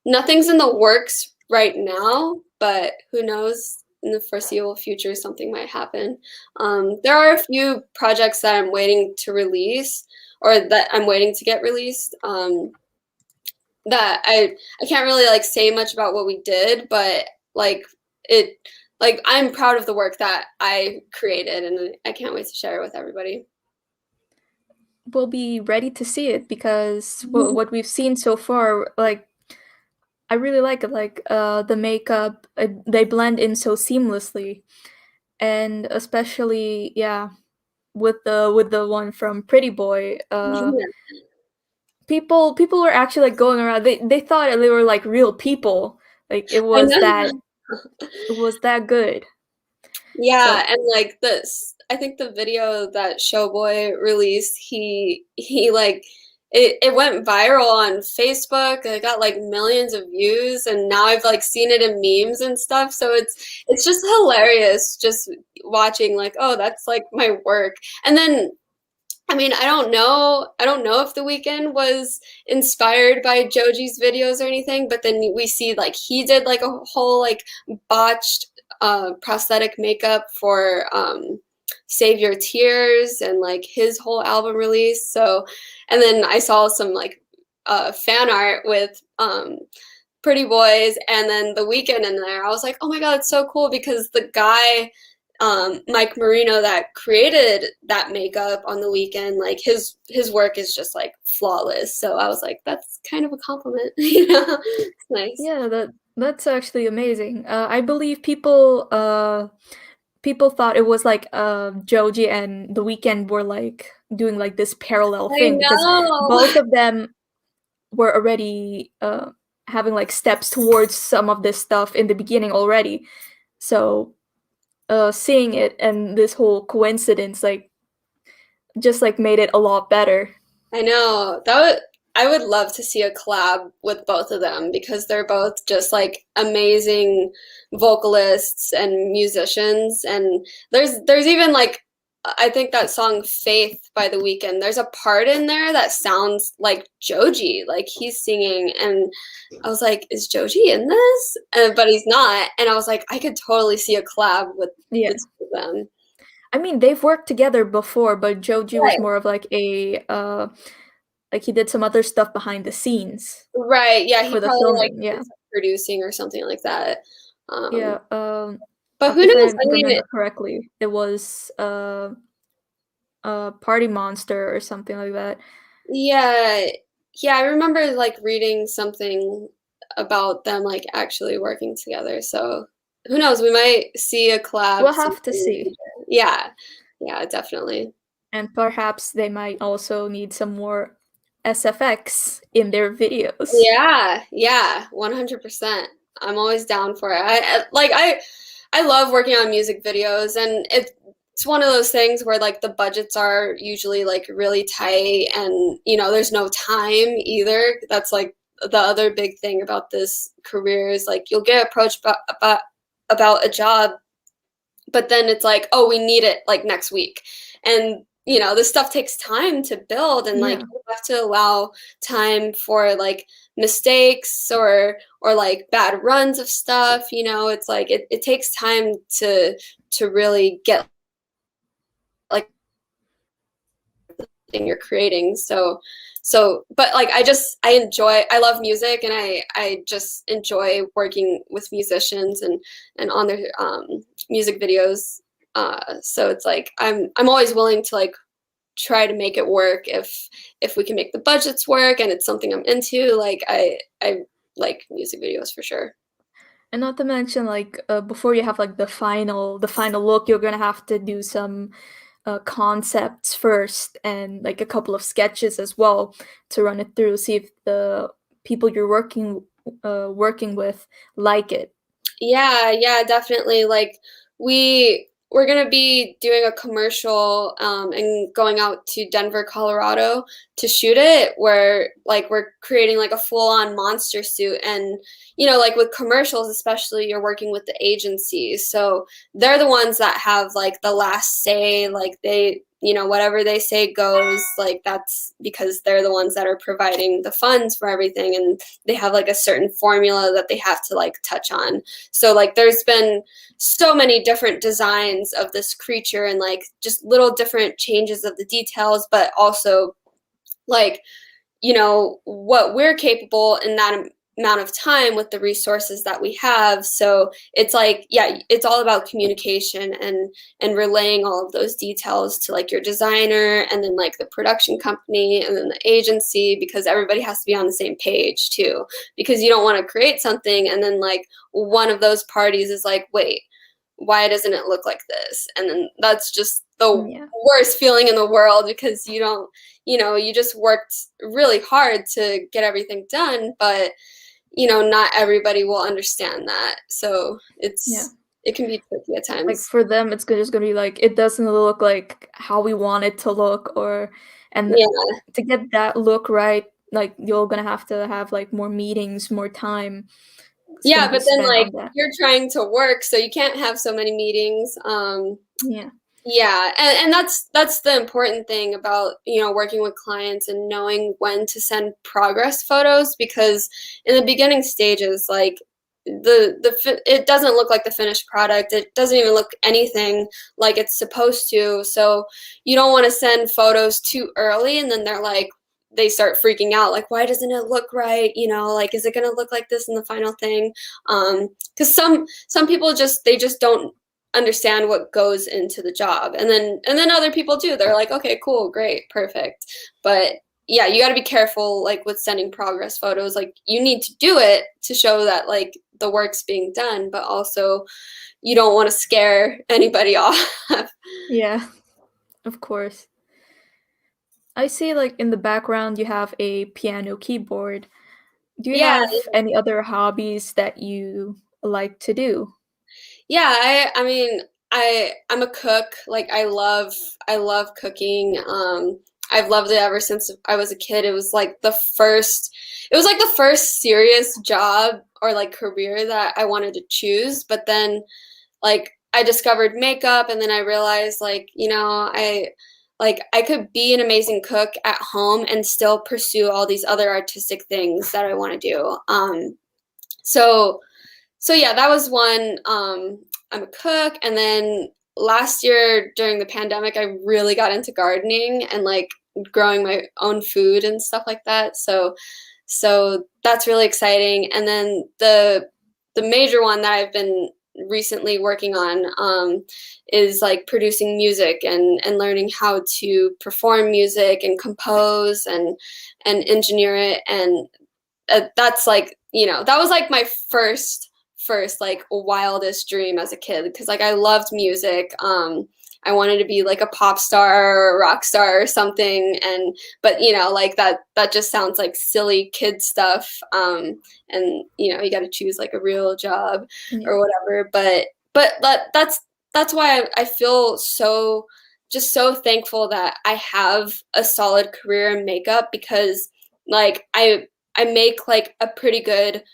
Nothing's in the works right now, but who knows? In the foreseeable future, something might happen. There are a few projects that I'm waiting to release or that I'm waiting to get released. That I can't really like say much about what we did, but like it like I'm proud of the work that I created, and I can't wait to share it with everybody. We'll be ready to see it because what we've seen so far, like I really like it. Like the makeup, they blend in so seamlessly, and especially yeah, with the one from Pretty Boy, people were actually like going around. They thought they were like real people. Like I know. it was that good. Yeah, So and like this, I think the video that Showboy released, he like it went viral on Facebook. It got like millions of views, and now I've like seen it in memes and stuff. So it's just hilarious just watching like, oh, that's like my work. And then I don't know if The Weeknd was inspired by Joji's videos or anything, but then we see like he did like a whole like botched prosthetic makeup for Save Your Tears and like his whole album release. So, and then I saw some like fan art with Pretty Boys and then The Weeknd in there. I was like, oh my God, it's so cool because the guy Mike Marino that created that makeup on The Weeknd, like his work is just like flawless. So I was like, that's kind of a compliment, It's nice. yeah, that's actually amazing. I believe people thought it was like Joji and The Weeknd were like doing like this parallel I thing because both know. of them were already having like steps towards some of this stuff in the beginning already. So seeing it and this whole coincidence like just like made it a lot better. I know. I would love to see a collab with both of them because they're both just like amazing vocalists and musicians. And there's even like I think that song Faith by The Weeknd, there's a part in there that sounds like Joji, like he's singing, and I was like, is Joji in this? But he's not, and I was like, I could totally see a collab with Yeah. the two of them. I mean, they've worked together before, but Joji was Right, more of like like he did some other stuff behind the scenes right, yeah, he for the probably like filming. did Yeah. some producing or something like that. Um, Yeah. but who If knows? I I mean, remember correctly, it was Party Monster or something like that. yeah, yeah, I remember like reading something about them like actually working together. So who knows? We might see a collab We'll have to sometime in the see. future. Yeah, yeah, definitely. And perhaps they might also need some more SFX in their videos. Yeah, yeah, 100%. I'm always down for it. I love working on music videos, and it's one of those things where like the budgets are usually like really tight, and there's no time either. That's like the other big thing about this career is like you'll get approached about a job, but then it's like, oh, we need it like next week. And this stuff takes time to build, and like Yeah. you have to allow time for like mistakes or like bad runs of stuff. It's like it takes time to really get like the thing you're creating. But like I love music, and I just enjoy working with musicians and on their music videos. So it's like I'm always willing to like try to make it work if we can make the budgets work and it's something I'm into. Like I like music videos for sure. And not to mention, like before you have like the final look, you're gonna have to do some concepts first and like a couple of sketches as well to run it through, see if the people you're working with like it. Yeah, yeah, definitely. Like we're gonna be doing a commercial and going out to Denver, Colorado to shoot it where like we're creating like a full-on monster suit. And like with commercials especially, you're working with the agencies. So they're the ones that have like the last say, like whatever they say goes. Like that's because they're the ones that are providing the funds for everything, and they have like a certain formula that they have to like touch on. So like there's been so many different designs of this creature and like just little different changes of the details, but also like what we're capable in that amount of time with the resources that we have. So it's like, yeah, it's all about communication and relaying all of those details to like your designer and then like the production company and then the agency, because everybody has to be on the same page too, because you don't want to create something and then like one of those parties is like, wait, why doesn't it look like this? And then that's just the Yeah. worst feeling in the world, because you just worked really hard to get everything done, but not everybody will understand that. So Yeah. it can be tricky at Like times. for them, it's just gonna be like it doesn't look like how we want it to look, and Yeah. to get that look right, like you're gonna have like more meetings, more time. It's gonna Yeah, be but then spent like on that. you're trying to work, so you can't have so many meetings. Yeah. Yeah, and that's the important thing about, working with clients and knowing when to send progress photos, because in the beginning stages, like it doesn't look like the finished product. It doesn't even look anything like it's supposed to. So you don't want to send photos too early, and then they start freaking out, like, why doesn't it look right? Like, is it going to look like this in the final thing? Because some people just don't understand what goes into the job, and then other people do. They're like, okay, cool, great, perfect. But yeah, you got to be careful like with sending progress photos. Like you need to do it to show that like the work's being done, but also you don't want to scare anybody off. Yeah, of course. I see like in the background you have a piano keyboard. Do you Yeah, have any other hobbies that you like to do? yeah, I mean, I'm a cook. Like I love cooking. I've loved it ever since I was a kid. It was like the first serious job or like career that I wanted to choose. But then like I discovered makeup, and then I realized I could be an amazing cook at home and still pursue all these other artistic things that I want to do. So so yeah, that was one. I'm a cook, and then last year during the pandemic, I really got into gardening and like growing my own food and stuff like that. So that's really exciting. And then the major one that I've been recently working on is like producing music and learning how to perform music and compose and engineer it. And that's like, that was like my first like wildest dream as a kid, because like I loved music. I wanted to be like a pop star or a rock star or something, and but like that just sounds like silly kid stuff. And you got to choose like a real job Yeah. or whatever. But that's why I feel so thankful that I have a solid career in makeup, because like I make like a pretty good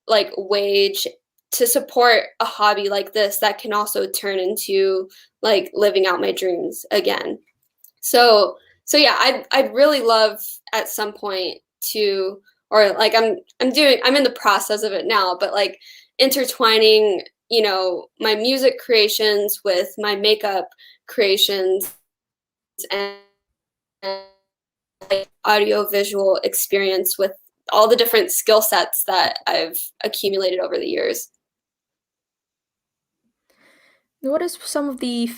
like wage to support a hobby like this that can also turn into like living out my dreams again. So yeah, I'd really love at some point to, or like I'm in the process of it now, but like intertwining, my music creations with my makeup creations and like audio visual experience with all the different skill sets that I've accumulated over the years. What is some of the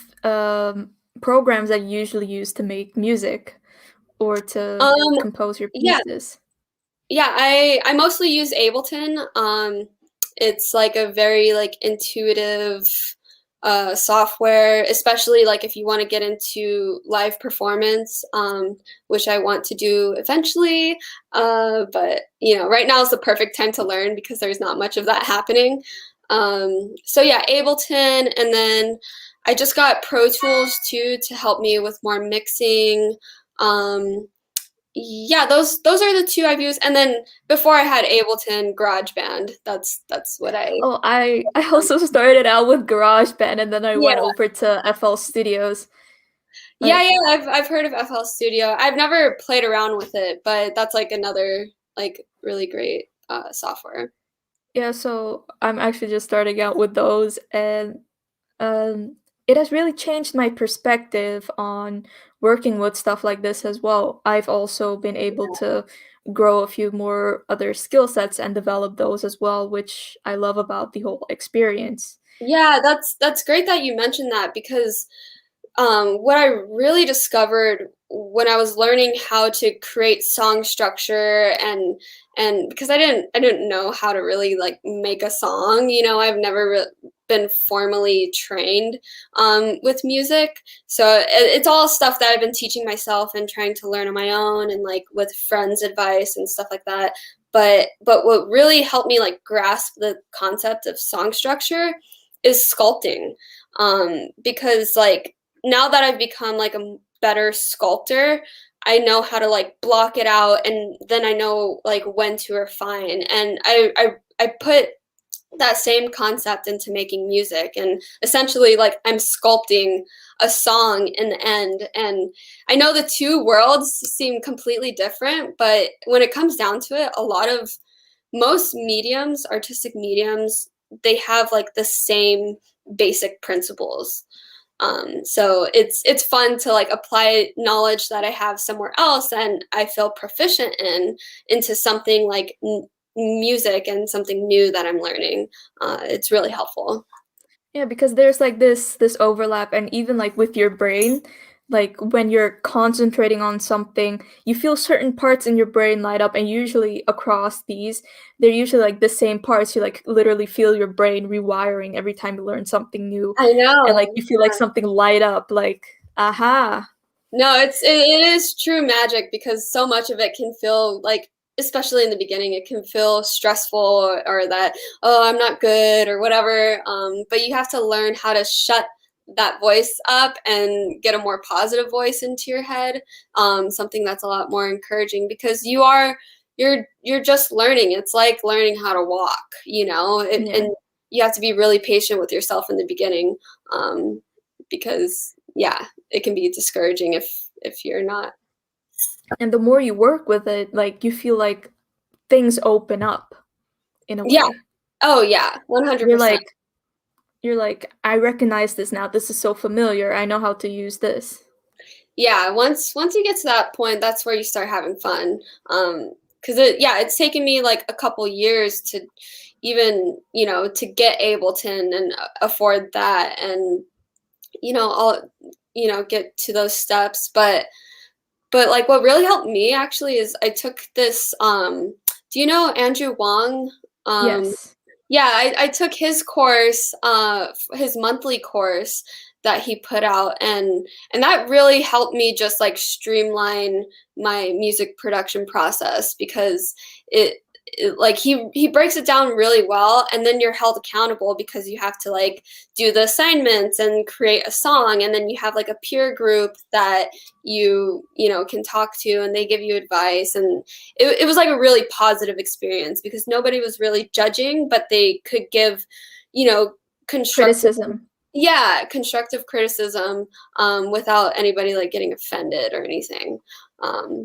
programs that you usually use to make music or to Um, compose your yeah, pieces? yeah, I mostly use Ableton. It's like a very like intuitive software, especially like if you want to get into live performance, which I want to do eventually. But right now is the perfect time to learn because there's not much of that happening. So yeah, Ableton, and then I just got Pro Tools too to help me with more mixing. Um, yeah, those are the two I've used, and then before I had Ableton, GarageBand. That's what I. Oh, I also started out with GarageBand and then I Yeah, went over to FL Studios. yeah, Uh, yeah. I've heard of FL Studio. I've never played around with it, but that's like another like really great software. yeah, so I'm actually just starting out with those, and it has really changed my perspective on working with stuff like this as well. I've also been able to grow a few more other skill sets and develop those as well, which I love about the whole experience. Yeah, that's great that you mentioned that, because what I really discovered when I was learning how to create song structure, and because I didn't know how to really like make a song. I've never been formally trained with music, so it's all stuff that I've been teaching myself and trying to learn on my own, and like with friends' advice and stuff like that. But what really helped me like grasp the concept of song structure is sculpting, because like now that I've become like a better sculptor, I know how to like block it out, and then I know like when to refine. And I put that same concept into making music, and essentially like I'm sculpting a song in the end. And I know the two worlds seem completely different, but when it comes down to it, a lot of most mediums, artistic mediums, they have like the same basic principles. So it's fun to like apply knowledge that I have somewhere else and I feel proficient in into something like music and something new that I'm learning. It's really helpful. Yeah, because there's like this overlap, and even like with your brain, like when you're concentrating on something, you feel certain parts in your brain light up, and usually across these, they're usually like the same parts. You like literally feel your brain rewiring every time you learn something new, I and like know. you feel like something light up, like aha. No, it is true magic, because so much of it can feel like, especially in the beginning, it can feel stressful, or that, oh, I'm not good or whatever. But you have to learn how to shut that voice up and get a more positive voice into your head. Something that's a lot more encouraging, because you're just learning. It's like learning how to walk, Yeah. you have to be really patient with yourself in the beginning, because yeah, it can be discouraging if you're not. And the more you work with it, like you feel like things open up in a Yeah. way. Oh yeah, 100%. You're like you're like, I recognize this now. This is so familiar. I know how to use this. Yeah, once you get to that point, that's where you start having fun. Because it's taken me like a couple years to even, to get Ableton and afford that, and all, get to those steps. But like what really helped me actually is I took this. Do you know Andrew Wong? Um, Yes. yeah, I took his course, his monthly course that he put out, and that really helped me just like streamline my music production process, because like he breaks it down really well, and then you're held accountable because you have to like do the assignments and create a song, and then you have like a peer group that can talk to, and they give you advice, and it was like a really positive experience because nobody was really judging, but they could give, constructive, Criticism. yeah, constructive criticism, without anybody like getting offended or anything,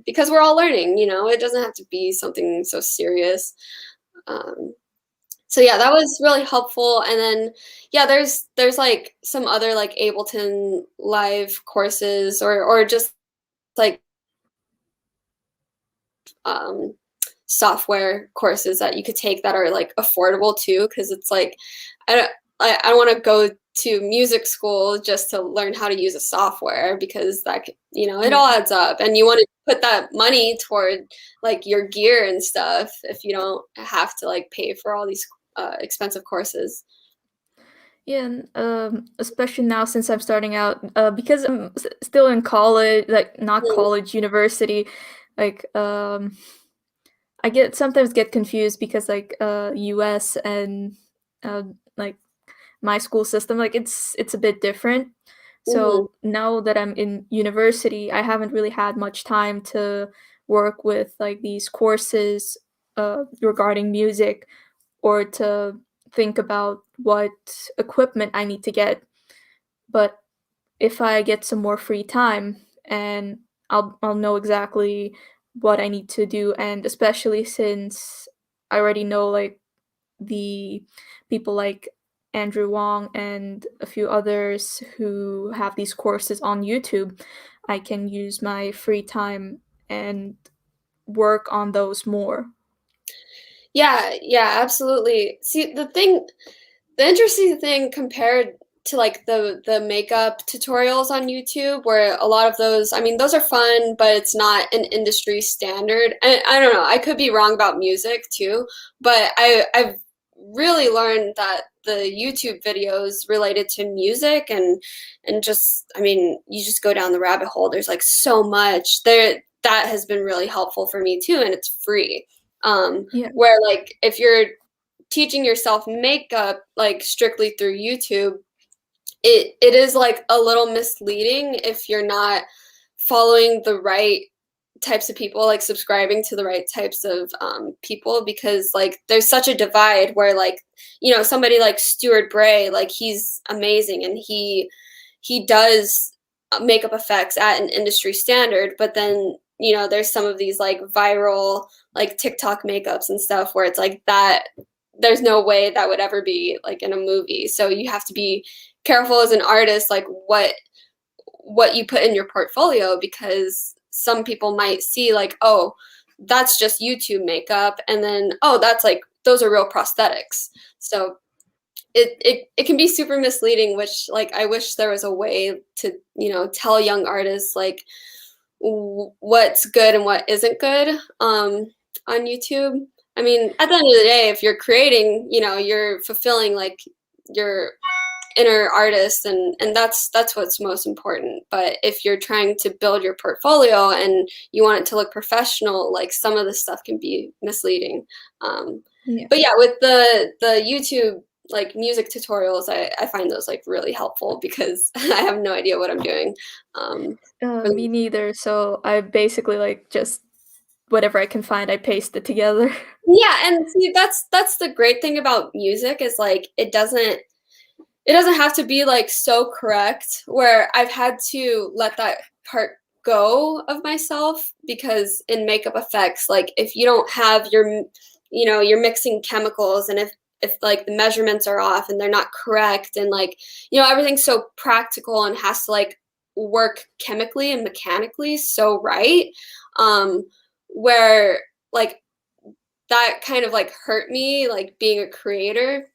because we're all learning. It doesn't have to be something so serious. Um, so yeah, that was really helpful. And then yeah, there's like some other like Ableton live courses, or just like um, software courses that you could take that are like affordable too, because it's like I don't want to go to music school just to learn how to use a software, because it Yeah. all adds up, and you want to put that money toward like your gear and stuff if you don't have to like pay for all these expensive courses. Yeah, and especially now since I'm starting out, because I'm still in college, like not Mm, college, university, like I sometimes get confused because like US and like my school system, like it's a bit different. mhm. So now that I'm in university, I haven't really had much time to work with like these courses regarding music, or to think about what equipment I need to get. But if I get some more free time, and I'll know exactly what I need to do, and especially since I already know like the people like Andrew Wong and a few others who have these courses on YouTube, I can use my free time and work on those more. Yeah, yeah, absolutely. See, the interesting thing compared to like the makeup tutorials on YouTube, where a lot of those, I mean, those are fun, but it's not an industry standard. And I don't know, I could be wrong about music too, but I've really learned that the YouTube videos related to music and just, I mean, you just go down the rabbit hole. There's like so much there that has been really helpful for me too, and it's free. Yeah. Where like if you're teaching yourself makeup like strictly through YouTube, it is like a little misleading if you're not following the right types of people, like subscribing to the right types of people, because like there's such a divide where like somebody like Stuart Bray, like he's amazing, and he does makeup effects at an industry standard, but then there's some of these like viral like TikTok makeups and stuff where it's like that there's no way that would ever be like in a movie. So you have to be careful as an artist, like what you put in your portfolio, because some people might see like, oh, that's just YouTube makeup, and then oh, that's like those are real prosthetics. So it can be super misleading, which like I wish there was a way to tell young artists like what's good and what isn't good on YouTube. I mean, at the end of the day, if you're creating, you're fulfilling like your inner artist, and that's what's most important. But if you're trying to build your portfolio and you want it to look professional, like some of this stuff can be misleading. um, Yeah. but yeah, with the YouTube like music tutorials, I find those like really helpful because I have no idea what I'm doing. For Me neither. So I basically like just whatever I can find, I paste it together. Yeah, and see, that's the great thing about music is like it doesn't have to be like so correct where I've had to let that part go of myself because in makeup effects, like if you don't have you're mixing chemicals and if like the measurements are off and they're not correct and like everything's so practical and has to like work chemically and mechanically so right, um where like that kind of like hurt me like being a creator,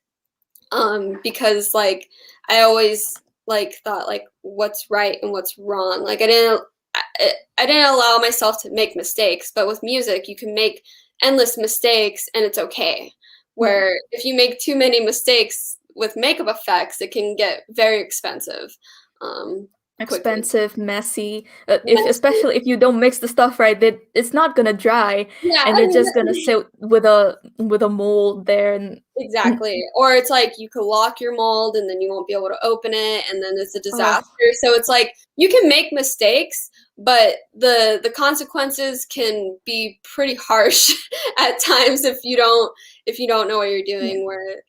because like I always like thought like what's right and what's wrong. Like I didn't allow myself to make mistakes, but with music you can make endless mistakes and it's okay. Yeah. Where if you make too many mistakes with makeup effects, it can get very expensive, quickly. Expensive, messy. If Messy. especially if you don't mix the stuff right, it's not gonna dry, Yeah, and I it's mean, just gonna sit with a mold there, and exactly. Or it's like you could lock your mold and then you won't be able to open it and then it's a oh, disaster. So it's like you can make mistakes, but the consequences can be pretty harsh at times if you don't know what you're yeah, doing where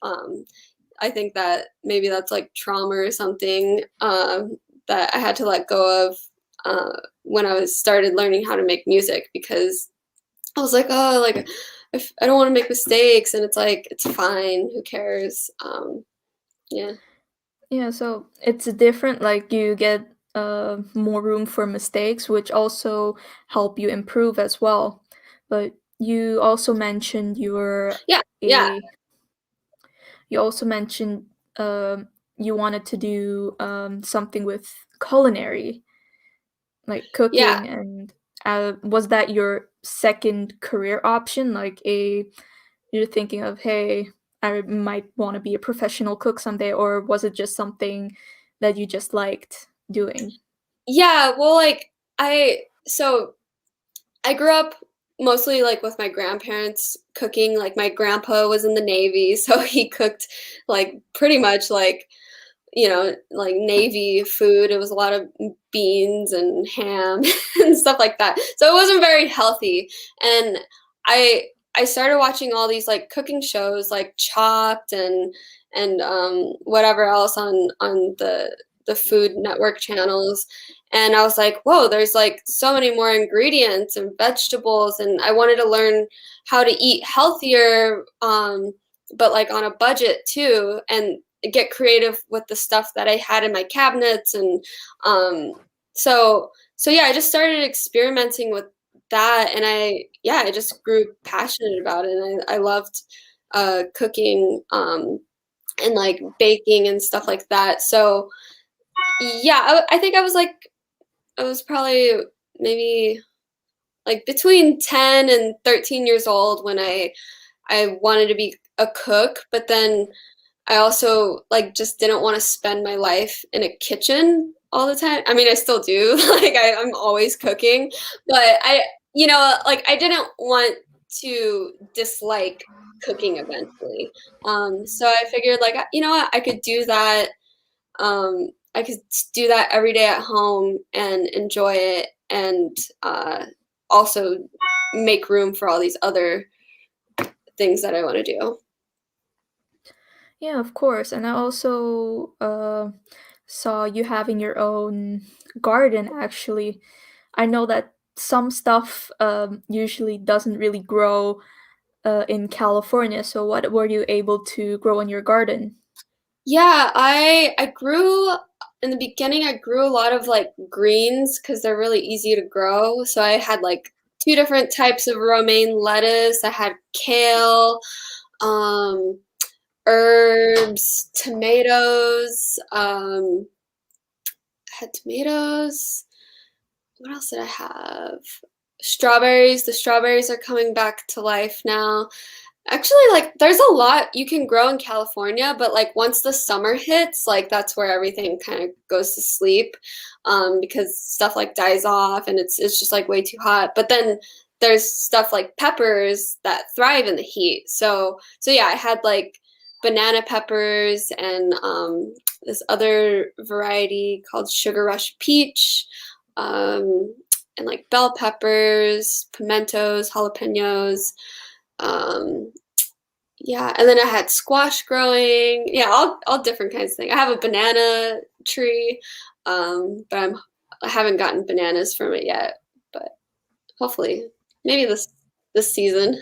I think that maybe that's like trauma or something, that I had to let go of when I was started learning how to make music because I was like, oh, like if I don't want to make mistakes, and it's like it's fine. Who cares? Yeah, yeah. So it's different. Like you get more room for mistakes, which also help you improve as well. But you also mentioned yeah, yeah, a you also mentioned you wanted to do something with culinary, like yeah, cooking, and was that your second career option? Like you're thinking of, hey, I might want to be a professional cook someday, or was it just something that you just liked doing? yeah. Well, like I grew up mostly like with my grandparents cooking. Like my grandpa was in the Navy, so he cooked like pretty much like like Navy food. It was a lot of beans and ham and stuff like that. So it wasn't very healthy. And I I started watching all these like cooking shows like Chopped and whatever else on the Food Network channels. And I was like, whoa, there's like so many more ingredients and vegetables. And I wanted to learn how to eat healthier, but like on a budget too. And get creative with the stuff that I had in my cabinets and um so yeah, I just started experimenting with that and I just grew passionate about it and I loved cooking and like baking and stuff like that. So yeah, I think I was probably maybe like between 10 and 13 years old when I wanted to be a cook, but then I also like just didn't want to spend my life in a kitchen all the time. I mean, I still do. Like I'm always cooking, but like I didn't want to dislike cooking eventually. So I figured like you know what, I could do that. I could do that every day at home and enjoy it, and also make room for all these other things that I want to do. Yeah, of course. And I also saw you having your own garden, actually. I know that some stuff usually doesn't really grow in California. So, what were you able to grow in your garden? Yeah, I grew in the beginning, I grew a lot of like greens because they're really easy to grow. So I had like two different types of romaine lettuce. I had kale, um, herbs, tomatoes. I had tomatoes. What else did I have? Strawberries. The strawberries are coming back to life now. Actually, like, there's a lot you can grow in California, but like once the summer hits, like that's where everything kind of goes to sleep, because stuff like dies off and it's just like way too hot. But then there's stuff like peppers that thrive in the heat. So yeah, I had like banana peppers and this other variety called Sugar Rush Peach, um, and like bell peppers, pimentos, jalapenos. Yeah, and then I had squash growing. Yeah, all different kinds of things. I have a banana tree, but I haven't gotten bananas from it yet. But hopefully, maybe this season.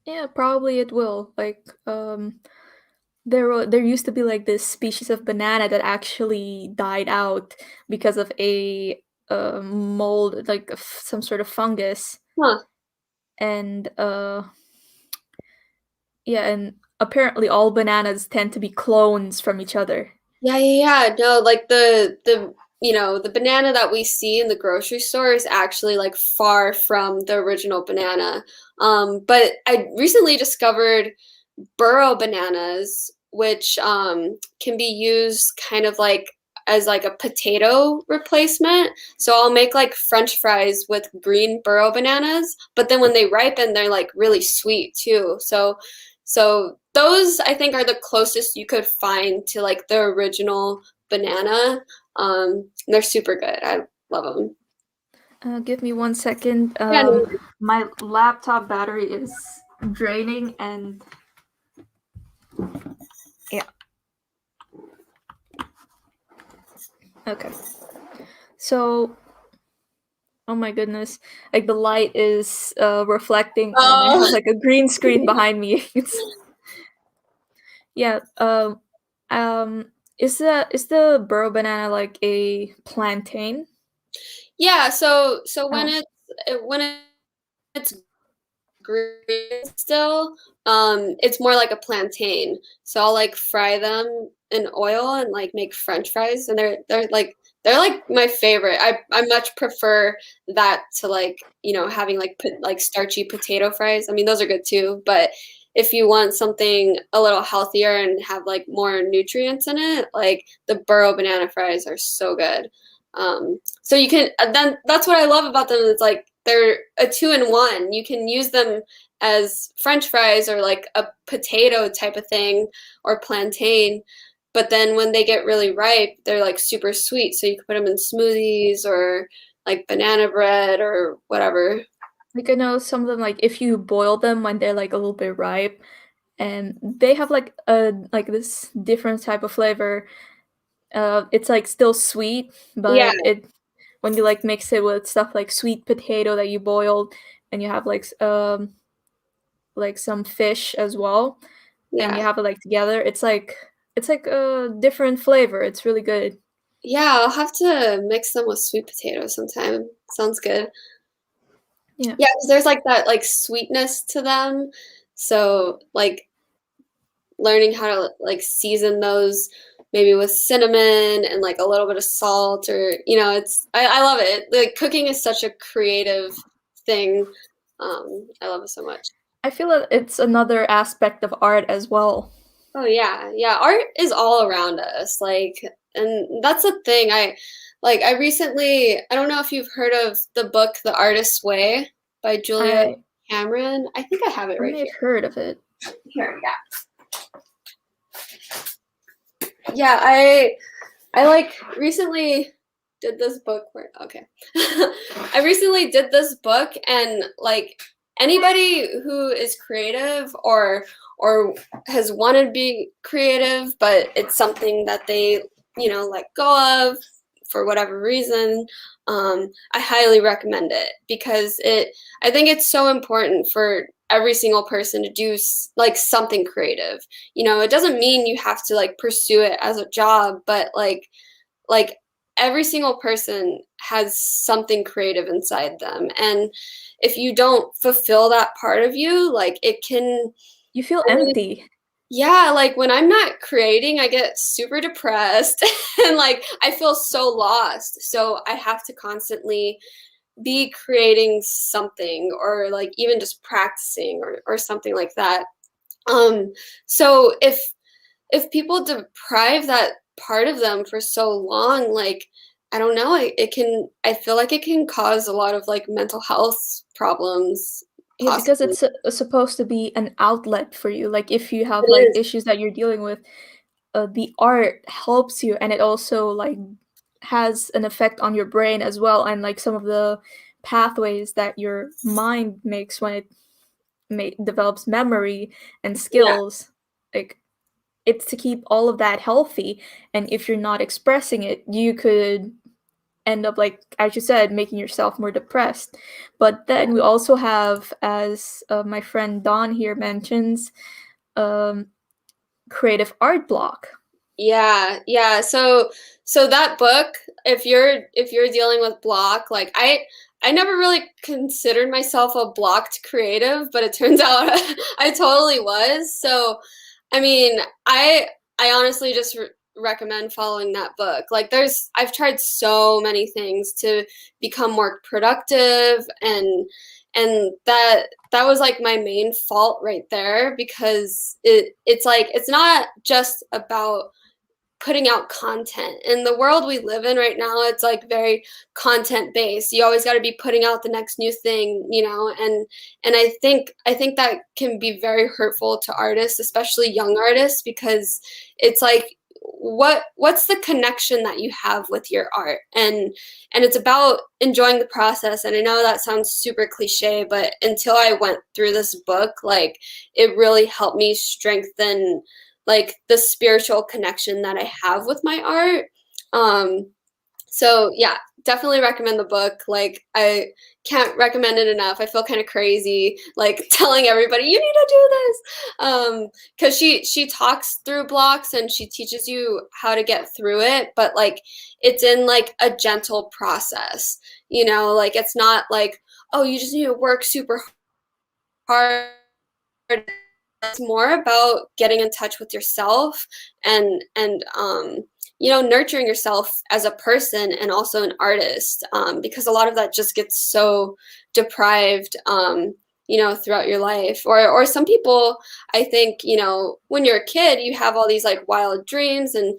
Yeah, probably it will. Like, there used to be like this species of banana that actually died out because of a mold, like some sort of fungus, Huh. and yeah, and apparently all bananas tend to be clones from each other. Yeah. No, like the banana that we see in the grocery store is actually like far from the original banana. But I recently discovered burro bananas, which can be used kind of like as like a potato replacement. So I'll make like French fries with green burro bananas, but then when they ripen, they're like really sweet too. So those I think are the closest you could find to like the original banana. They're super good. I love them. Give me 1 second. Yeah, no, My laptop battery is draining, and yeah, okay. So, oh my goodness, like the light is reflecting, and I have oh, like a green screen behind me. It's yeah. Um, is the burro banana like a plantain? yeah. So when Oh, it's green still, it's more like a plantain. So I'll like fry them in oil and like make French fries, and they're like my favorite. I much prefer that to like having like starchy potato fries. I mean those are good too, but if you want something a little healthier and have like more nutrients in it, like the burro banana fries are so good. So you can then that's what I love about them. It's like they're a two-in-one. You can use them as French fries or like a potato type of thing or plantain. But then when they get really ripe, they're like super sweet. So you can put them in smoothies or like banana bread or whatever. like I know some of them, like if you boil them when they're like a little bit ripe, and they have like this different type of flavor. It's like still sweet, Yeah, but it when you like mix it with stuff like sweet potato that you boiled, and you have like some fish as well, and you yeah. have it like together. It's like a different flavor. It's really good. Yeah, I'll have to mix them with sweet potatoes sometime. Sounds good. Yeah. Yeah, 'cause there's like that like sweetness to them. So like learning how to like season those maybe with cinnamon and like a little bit of salt or I love it. Like cooking is such a creative thing. I love it so much. I feel that it's another aspect of art as well. Oh yeah, art is all around us, like, and that's the thing. I recently, I don't know if you've heard of the book The Artist's Way by Julia I Cameron. I think I have it I right may have here. heard of it. Here, yeah, I like recently did this book where okay. I recently did this book and like anybody who is creative or has wanted to be creative but it's something that they, let go of for whatever reason, I highly recommend it because I think it's so important for every single person to do like something creative. It doesn't mean you have to like pursue it as a job, but like every single person has something creative inside them. And if you don't fulfill that part of you, like it can You feel really, empty. yeah, like when I'm not creating, I get super depressed and like I feel so lost. So I have to constantly be creating something or like even just practicing or something like that. So if people deprive that part of them for so long, like I don't know, I feel like it can cause a lot of like mental health problems, Yeah, because possibly. it's supposed to be an outlet for you. Like if you have It like is. issues that you're dealing with, the art helps you, and it also like has an effect on your brain as well, and like some of the pathways that your mind makes when it develops memory and Yeah. skills. Like, it's to keep all of that healthy, and if you're not expressing it, you could end up, like as you said, making yourself more depressed. But then we also have, as my friend Don here mentions, um, creative art block. Yeah, yeah. So that book, if you're dealing with block, like I never really considered myself a blocked creative, but it turns out I totally was. So, I mean, I honestly just recommend following that book. Like I've tried so many things to become more productive, and that was like my main fault right there, because it's like it's not just about putting out content. In the world we live in right now, it's like very content based. You always got to be putting out the next new thing, you know, and I think that can be very hurtful to artists, especially young artists, because it's like what's the connection that you have with your art? And it's about enjoying the process. And I know that sounds super cliche, but until I went through this book, like it really helped me strengthen like the spiritual connection that I have with my art. Um, so yeah, definitely recommend the book. Like I can't recommend it enough. I feel kind of crazy like telling everybody you need to do this. Cuz she talks through blocks and she teaches you how to get through it, but like it's in like a gentle process. You know, like it's not like, oh, you just need to work super hard. It's more about getting in touch with yourself and you know, nurturing yourself as a person and also an artist, because a lot of that just gets so deprived, you know, throughout your life. Or some people, I think, you know, when you're a kid you have all these like wild dreams and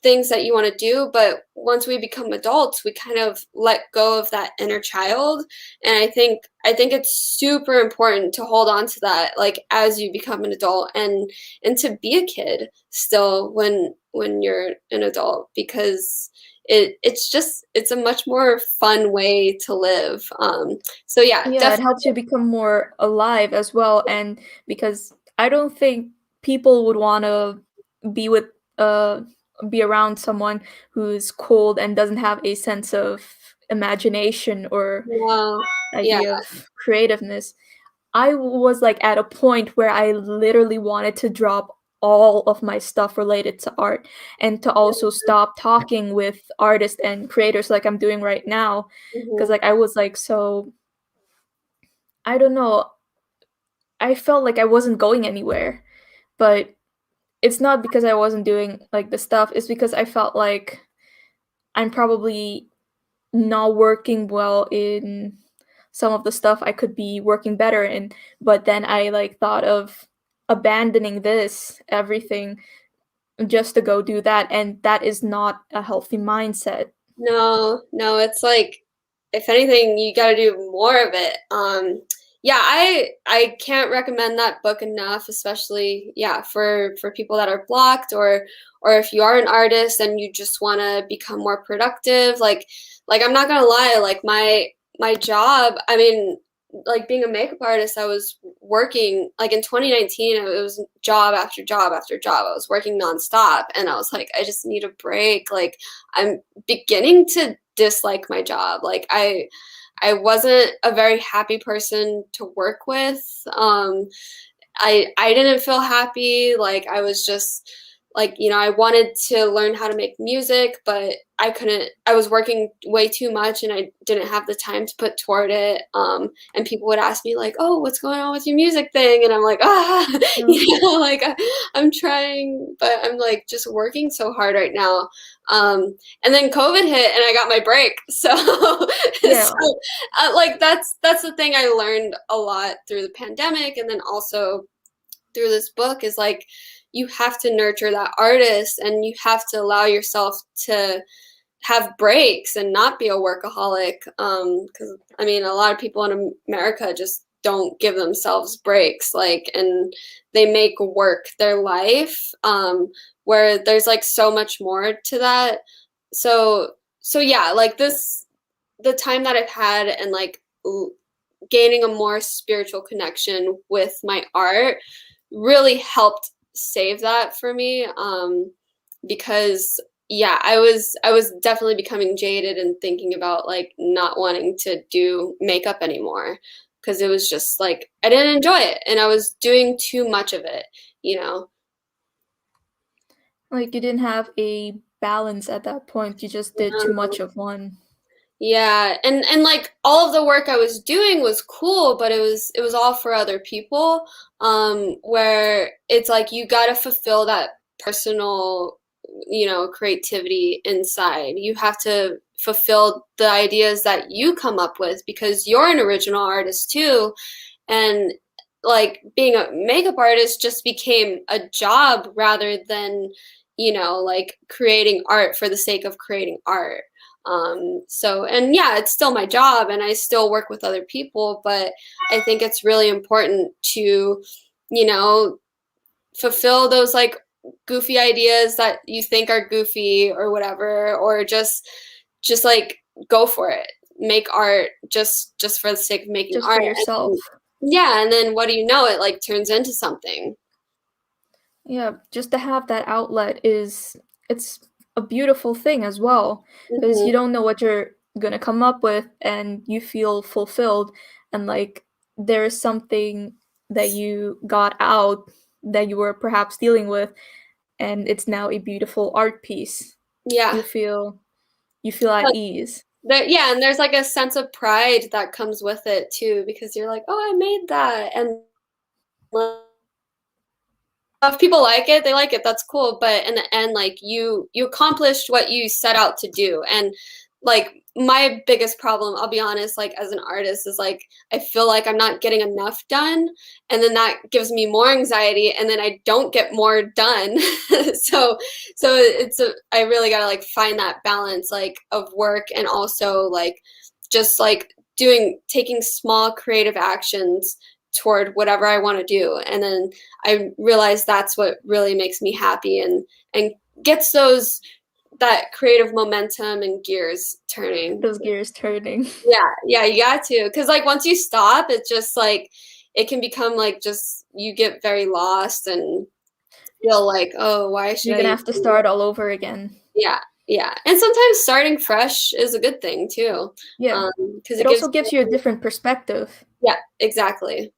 things that you want to do, but once we become adults we kind of let go of that inner child. And I think it's super important to hold on to that, like as you become an adult, and to be a kid still when you're an adult, because it's a much more fun way to live. So yeah, Yeah, it definitely. helps you become more alive as well, and because I don't think people would want to be with uh be around someone who's cold and doesn't have a sense of imagination or Wow. Yeah. idea of creativeness. I was like at a point where I literally wanted to drop all of my stuff related to art and to also stop talking with artists and creators like I'm doing right now, because Hmm. like I was like, so I don't know, I felt like I wasn't going anywhere. But it's not because I wasn't doing like the stuff, it's because I felt like I'm probably not working well in some of the stuff I could be working better in. But then I like thought of abandoning this everything just to go do that, and that is not a healthy mindset. No, no, it's like if anything, you got to do more of it. Yeah, I can't recommend that book enough, especially yeah for people that are blocked, or if you are an artist and you just want to become more productive. Like I'm not gonna lie, like my job. I mean, like being a makeup artist, I was working like in 2019. It was job after job after job. I was working nonstop, and I was like, I just need a break. Like I'm beginning to dislike my job. Like I wasn't a very happy person to work with. I didn't feel happy. Like I was just like, you know, I wanted to learn how to make music, but I couldn't. I was working way too much and I didn't have the time to put toward it. And people would ask me like, "Oh, what's going on with your music thing?" And I'm like, "Ah, No. you know, like I'm trying, but I'm like just working so hard right now." And then COVID hit and I got my break. So, Yeah. like that's the thing I learned a lot through the pandemic, and then also through this book is like you have to nurture that artist and you have to allow yourself to have breaks and not be a workaholic, because I mean a lot of people in America just don't give themselves breaks, like, and they make work their life, where there's like so much more to that. So yeah, like the time that I've had and like gaining a more spiritual connection with my art really helped save that for me. Because yeah, I was definitely becoming jaded and thinking about like not wanting to do makeup anymore because it was just like I didn't enjoy it and I was doing too much of it, you know. Like you didn't have a balance at that point. You just did too much of one. Yeah, and like all of the work I was doing was cool, but it was all for other people. Where it's like you gotta fulfill that personal, creativity inside. You have to fulfill the ideas that you come up with because you're an original artist too. And like being a makeup artist just became a job rather than, like creating art for the sake of creating art. So, and yeah, it's still my job and I still work with other people, but I think it's really important to, you know, fulfill those like goofy ideas that you think are goofy or whatever, or just like go for it. Make art just for the sake of making Just art. for yourself. And, yeah, and then what do you know? It like turns into something. Yeah, just to have that outlet is it's a beautiful thing as well because Hmm. you don't know what you're gonna come up with and you feel fulfilled and like there is something that you got out that you were perhaps dealing with and it's now a beautiful art piece. Yeah. You feel you feel at ease. Yeah, and there's like a sense of pride that comes with it too, because you're like, oh, I made that. And if people like it, they like it. That's cool. But in the end, like you accomplished what you set out to do. And like my biggest problem, I'll be honest, like as an artist, is like I feel like I'm not getting enough done, and then that gives me more anxiety, and then I don't get more done. so I really gotta like find that balance like of work and also like just like taking small creative actions toward whatever I want to do. And then I realize that's what really makes me happy and gets that creative momentum and gears turning. Those gears turning. Yeah, yeah, you got to. Because like once you stop, it's just like it can become like just you get very lost and feel like, oh, why should You're I gonna even have to do this? start all over again. Yeah, yeah. And sometimes starting fresh is a good thing too. Yeah. Because It it gives also gives you a different perspective. yeah, exactly.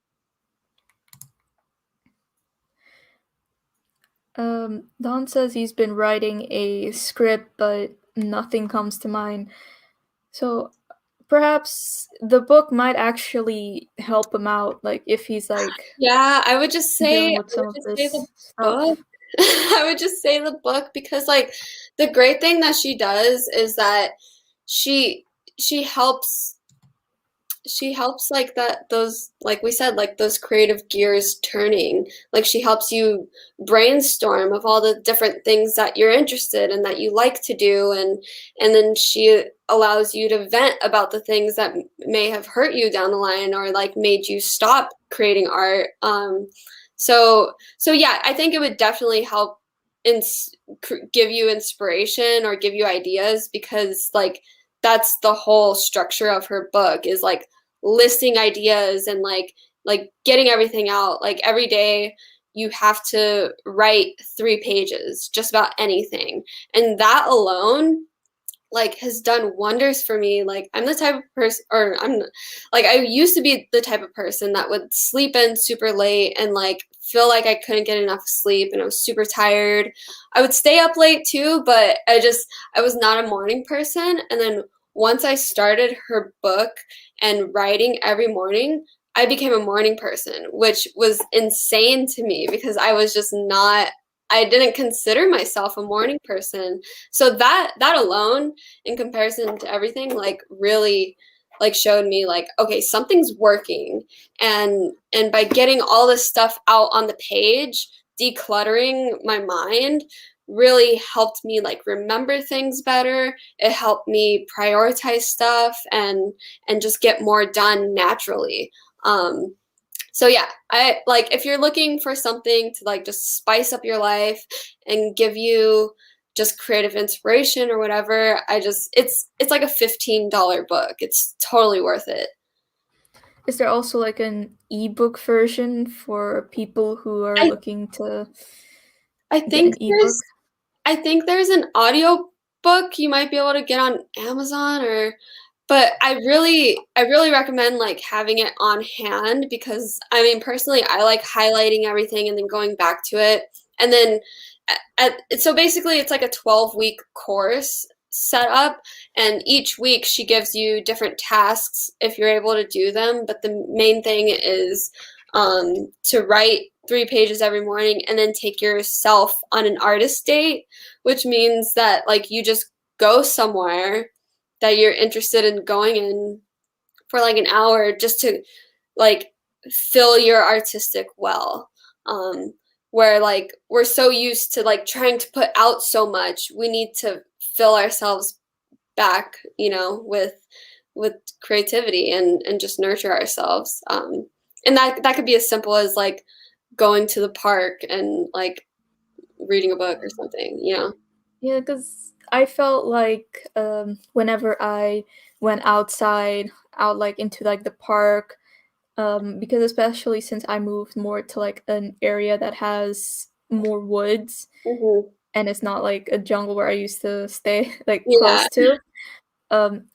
Don says he's been writing a script, but nothing comes to mind. So perhaps the book might actually help him out, like if he's like Yeah, I would just say dealing I with some would of just say the this book. stuff. I would just say the book because like the great thing that she does is that she she helps she helps like that those like we said like those creative gears turning. Like she helps you brainstorm of all the different things that you're interested and that you like to do, and then she allows you to vent about the things that may have hurt you down the line or like made you stop creating art. So yeah, I think it would definitely help give you inspiration or give you ideas because like that's the whole structure of her book is like listing ideas and like getting everything out. Like every day you have to write 3 pages just about anything, and that alone like has done wonders for me. Like I'm the type of person, or I'm like I used to be the type of person that would sleep in super late and like feel like I couldn't get enough sleep and I was super tired. I would stay up late too, but I was not a morning person. And then once I started her book and writing every morning, I became a morning person, which was insane to me because I was just not I didn't consider myself a morning person. So that alone in comparison to everything like really like showed me like okay, something's working. And by getting all this stuff out on the page, decluttering my mind really helped me like remember things better. It helped me prioritize stuff and just get more done naturally. So yeah, I like if you're looking for something to like just spice up your life and give you just creative inspiration or whatever, it's like a $15 book. It's totally worth it. Is there also like an ebook version for people who are I looking to I get think an ebook? there's an audio book you might be able to get on Amazon, or but I really recommend like having it on hand, because I mean personally I like highlighting everything and then going back to it. And then so basically it's like a 12-week course set up, and each week she gives you different tasks if you're able to do them, but the main thing is to write 3 pages every morning and then take yourself on an artist date, which means that like you just go somewhere that you're interested in going in for like an hour just to like fill your artistic well. um where like we're so used to like trying to put out so much, we need to fill ourselves back, with creativity and just nurture ourselves. And that could be as simple as like going to the park and like reading a book or something. Yeah, because I felt like whenever I went outside, out like into like the park, because especially since I moved more to like an area that has more woods Hmm. and it's not like a jungle where I used to stay like Yeah. close to.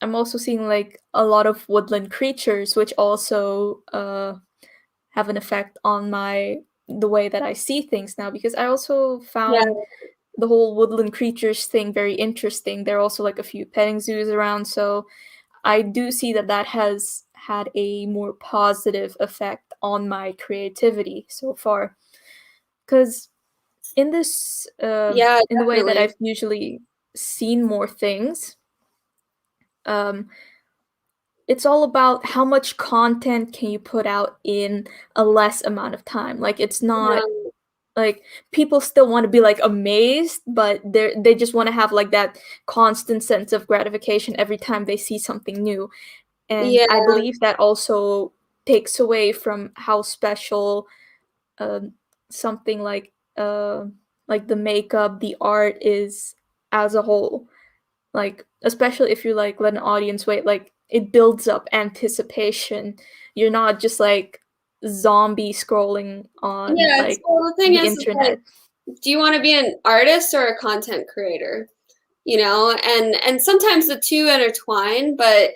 I'm also seeing like a lot of woodland creatures, which also have an effect on the way that I see things now. Because I also Yeah. found the whole woodland creatures thing very interesting. There are also like a few petting zoos around, so I do see that that has had a more positive effect on my creativity so far. Because in this, Yeah, in the way that definitely. I've usually seen more things, um, it's all about how much content can you put out in a less amount of time. Like it's not Um, like people still want to be like amazed, but they just want to have like that constant sense of gratification every time they see something new. And yeah. I believe that also takes away from how special um, something like the makeup, the art is as a whole. Like especially if you like let an audience wait, like it builds up anticipation. You're not just like zombie scrolling on Yeah. like So the thing the is like, internet. do you want to be an artist or a content creator? And sometimes the two intertwine, but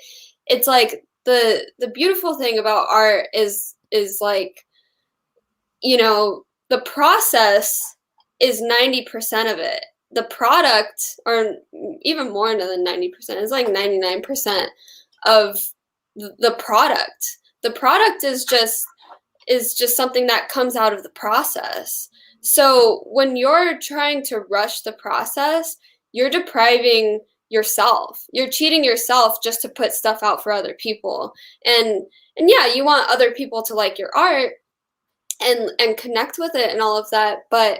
it's like the beautiful thing about art is like, the process is 90% of it. The product, or even more than 90%, is like 99% of the product. The product is just something that comes out of the process. So when you're trying to rush the process, you're depriving yourself. You're cheating yourself just to put stuff out for other people. And yeah, you want other people to like your art and connect with it and all of that, but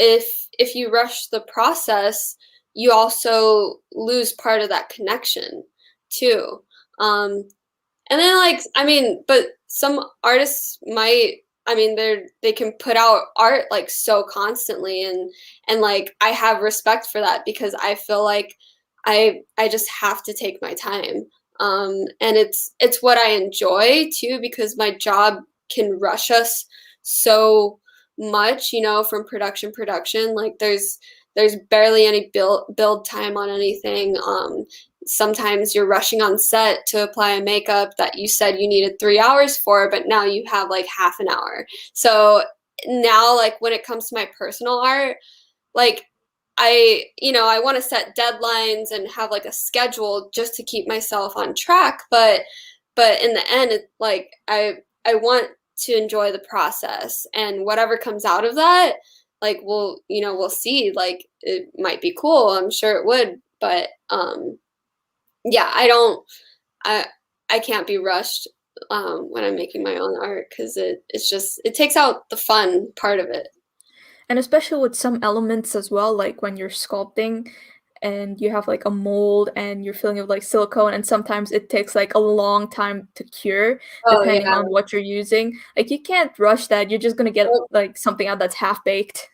if you rush the process, you also lose part of that connection too. And then like I mean, but some artists might, I mean, they can put out art like so constantly, and like I have respect for that, because I feel like I just have to take my time. And it's what I enjoy too, because my job can rush us so much, from production. Like there's barely any build time on anything. Sometimes you're rushing on set to apply a makeup that you said you needed 3 hours for, but now you have like half an hour. So now, like when it comes to my personal art, like I want to set deadlines and have like a schedule just to keep myself on track, but in the end, like I want to enjoy the process, and whatever comes out of that, like we'll see. Like it might be cool. I'm sure it would, but yeah, I I can't be rushed when I'm making my own art, because it takes out the fun part of it. And especially with some elements as well, like when you're sculpting and you have like a mold and you're filling it with like silicone, and sometimes it takes like a long time to cure Oh depending yeah. on what you're using. Like you can't rush that. You're just gonna get like something out that's half baked.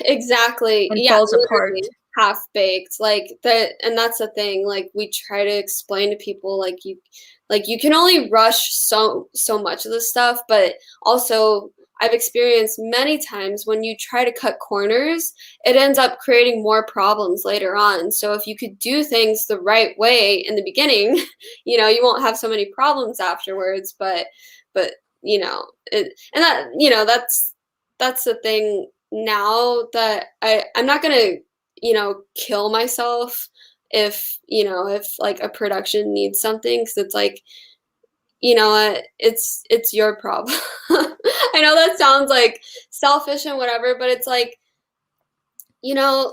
Exactly. and Yeah, falls apart. literally half baked. Like that, and that's the thing. Like we try to explain to people like you can only rush so much of this stuff, but also I've experienced many times when you try to cut corners, it ends up creating more problems later on. So if you could do things the right way in the beginning, you won't have so many problems afterwards, but and that, that's the thing now that I'm not gonna, kill myself if like a production needs something because it's like, you know what, it's your problem. I know that sounds like selfish and whatever, but it's like,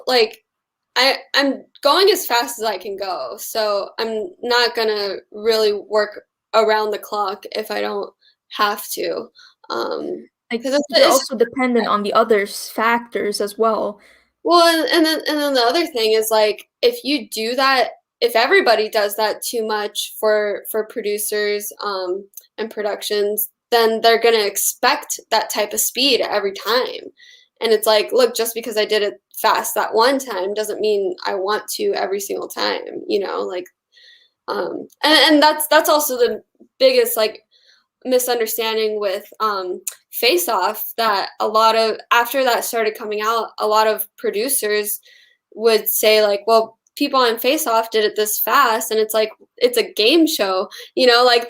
like I'm going as fast as I can go, so I'm not gonna really work around the clock if I don't have to. Like, Because you're it's also dependent on the others factors as well. Well, and then the other thing is like if you do that, if everybody does that too much for producers and productions, then they're gonna expect that type of speed every time. And it's like, look, just because I did it fast that one time doesn't mean I want to every single time, like and that's also the biggest like misunderstanding with Face Off, that a lot of after that started coming out, a lot of producers would say like, well, people on Face Off did it this fast, and it's like it's a game show, like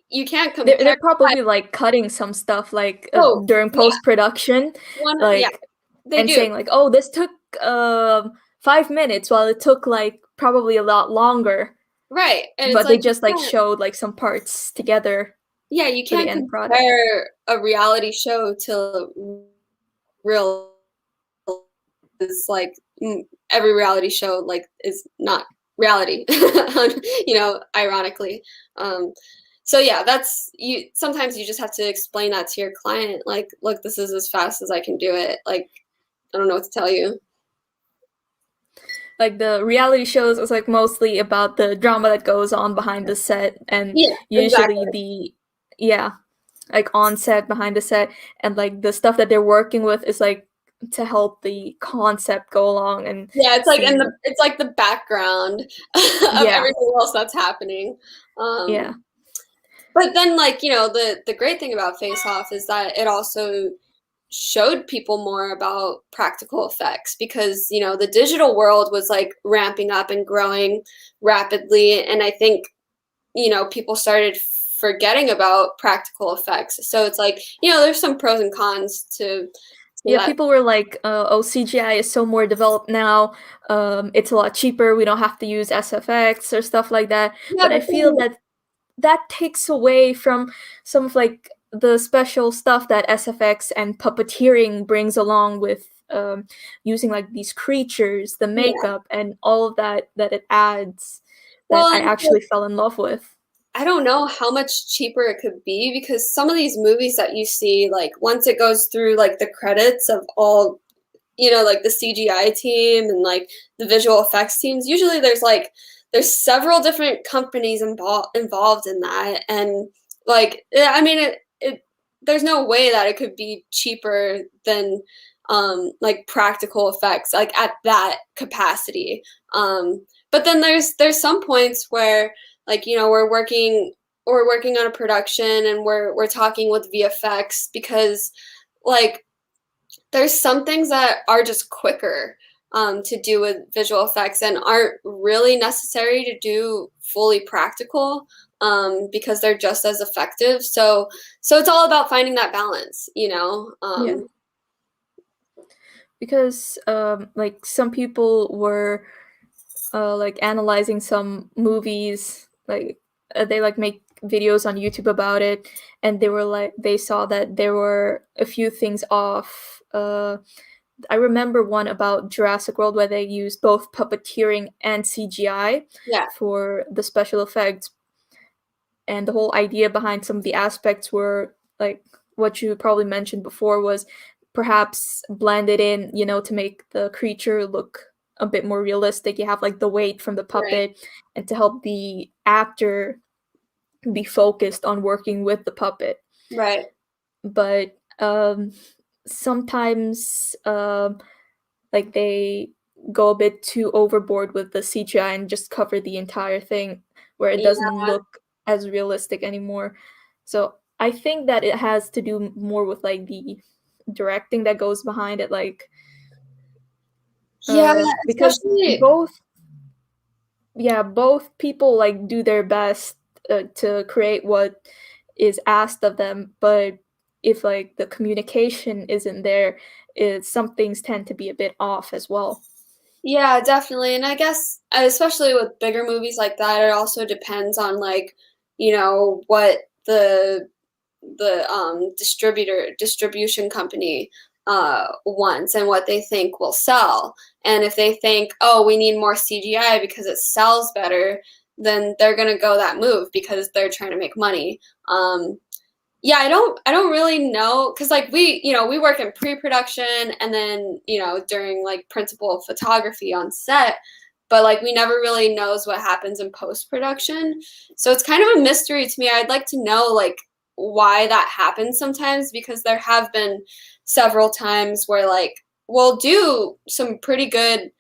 you can't compare. They're probably like cutting some stuff like Oh during yeah, post production, yeah, like, they and do. saying like, "Oh, this took 5 minutes," while it took like probably a lot longer. Right, and it's But they like you just like can't. showed like some parts together Yeah, you for the can't end product. compare a reality show to real. Is like every reality show like is not reality, ironically. um so yeah, that's you sometimes you just have to explain that to your client, like, look, this is as fast as I can do it, like I don't know what to tell you. Like the reality shows is like mostly about the drama that goes on behind the set, and Yeah, usually exactly. the yeah, like on set, behind the set, and like the stuff that they're working with is like to help the concept go along and Yeah, it's like see. it's like the background of Yeah, everything else that's happening. yeah, But then, like, the great thing about Face Off is that it also showed people more about practical effects, because the digital world was like ramping up and growing rapidly, and I think people started forgetting about practical effects. So it's like, there's some pros and cons to yeah. that. People were like, "Oh, CGI is so more developed now. It's a lot cheaper. We don't have to use SFX or stuff like that." Yeah, But I but feel then, that that takes away from some of like the special stuff that SFX and puppeteering brings along with using like these creatures, the yeah. makeup, and all of that that it adds that Well, I and it's like, actually fell in love with. I don't know how much cheaper it could be, because some of these movies that you see, like once it goes through like the credits of all, like the CGI team and like the visual effects teams, usually there's several different companies involved in that, and like I mean it there's no way that it could be cheaper than like practical effects like at that capacity. But then there's some points where, like, we're working on a production, and we're talking with VFX, because like there's some things that are just quicker to do with visual effects and aren't really necessary to do fully practical, because they're just as effective. So it's all about finding that balance, Yeah, because like some people were like analyzing some movies, like they like make videos on YouTube about it, and they were like they saw that there were a few things off. I remember one about Jurassic World where they used both puppeteering and CGI Yeah, for the special effects, and the whole idea behind some of the aspects were like what you probably mentioned before was perhaps blended in, to make the creature look a bit more realistic. You have like the weight from the right, puppet, and to help the actor be focused on working with the puppet. right. But sometimes like they go a bit too overboard with the CGI and just cover the entire thing where it Yeah. doesn't look as realistic anymore. So I think that it has to do more with like the directing that goes behind it, like Yeah, because especially both people like do their best to create what is asked of them, but if like the communication isn't there, some things tend to be a bit off as well. yeah, definitely. And I guess especially with bigger movies like that, it also depends on like, what the distribution company wants and what they think will sell. And if they think, oh, we need more CGI because it sells better, then they're gonna go that move because they're trying to make money. Yeah, I don't really know because like we work in pre-production and then during like principal photography on set, but like we never really knows what happens in post-production. So it's kind of a mystery to me. I'd like to know like why that happens sometimes because there have been several times where like we'll do some pretty good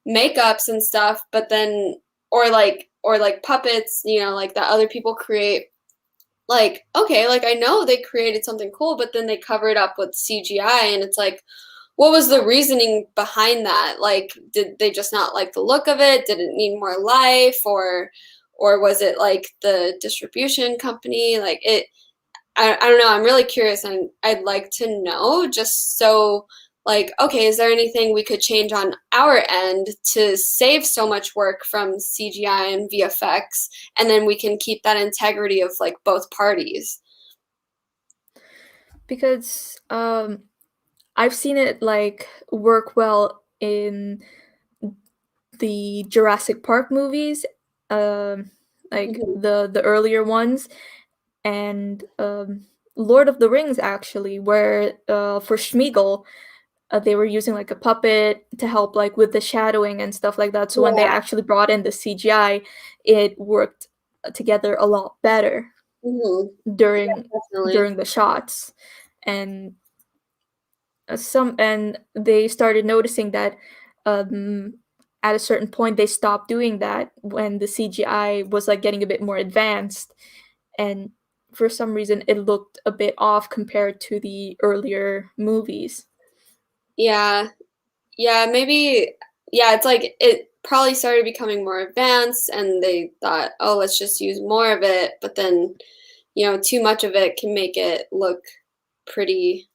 makeups and stuff, but then or like puppets, like that other people create, like, okay, like I know they created something cool, but then they cover it up with CGI, and it's like, what was the reasoning behind that? Like, did they just not like the look of it? Did it need more life, or was it like the distribution company? Like it, I don't know. I'm really curious, and I'd like to know just so like, okay, is there anything we could change on our end to save so much work from CGI and VFX, and then we can keep that integrity of like both parties? Because I've seen it like work well in the Jurassic Park movies, um, like Mhm. the earlier ones, and Lord of the Rings actually, where for Schmeagol, they were using like a puppet to help like with the shadowing and stuff like that. So when they Yeah. actually brought in the CGI, it worked together a lot better Hmm. during Definitely. during the shots, and they started noticing that um, at a certain point they stopped doing that when the CGI was like getting a bit more advanced, and for some reason it looked a bit off compared to the earlier movies. Yeah. Yeah, maybe, yeah, it's like it probably started becoming more advanced and they thought, oh, let's just use more of it. But then, too much of it can make it look pretty,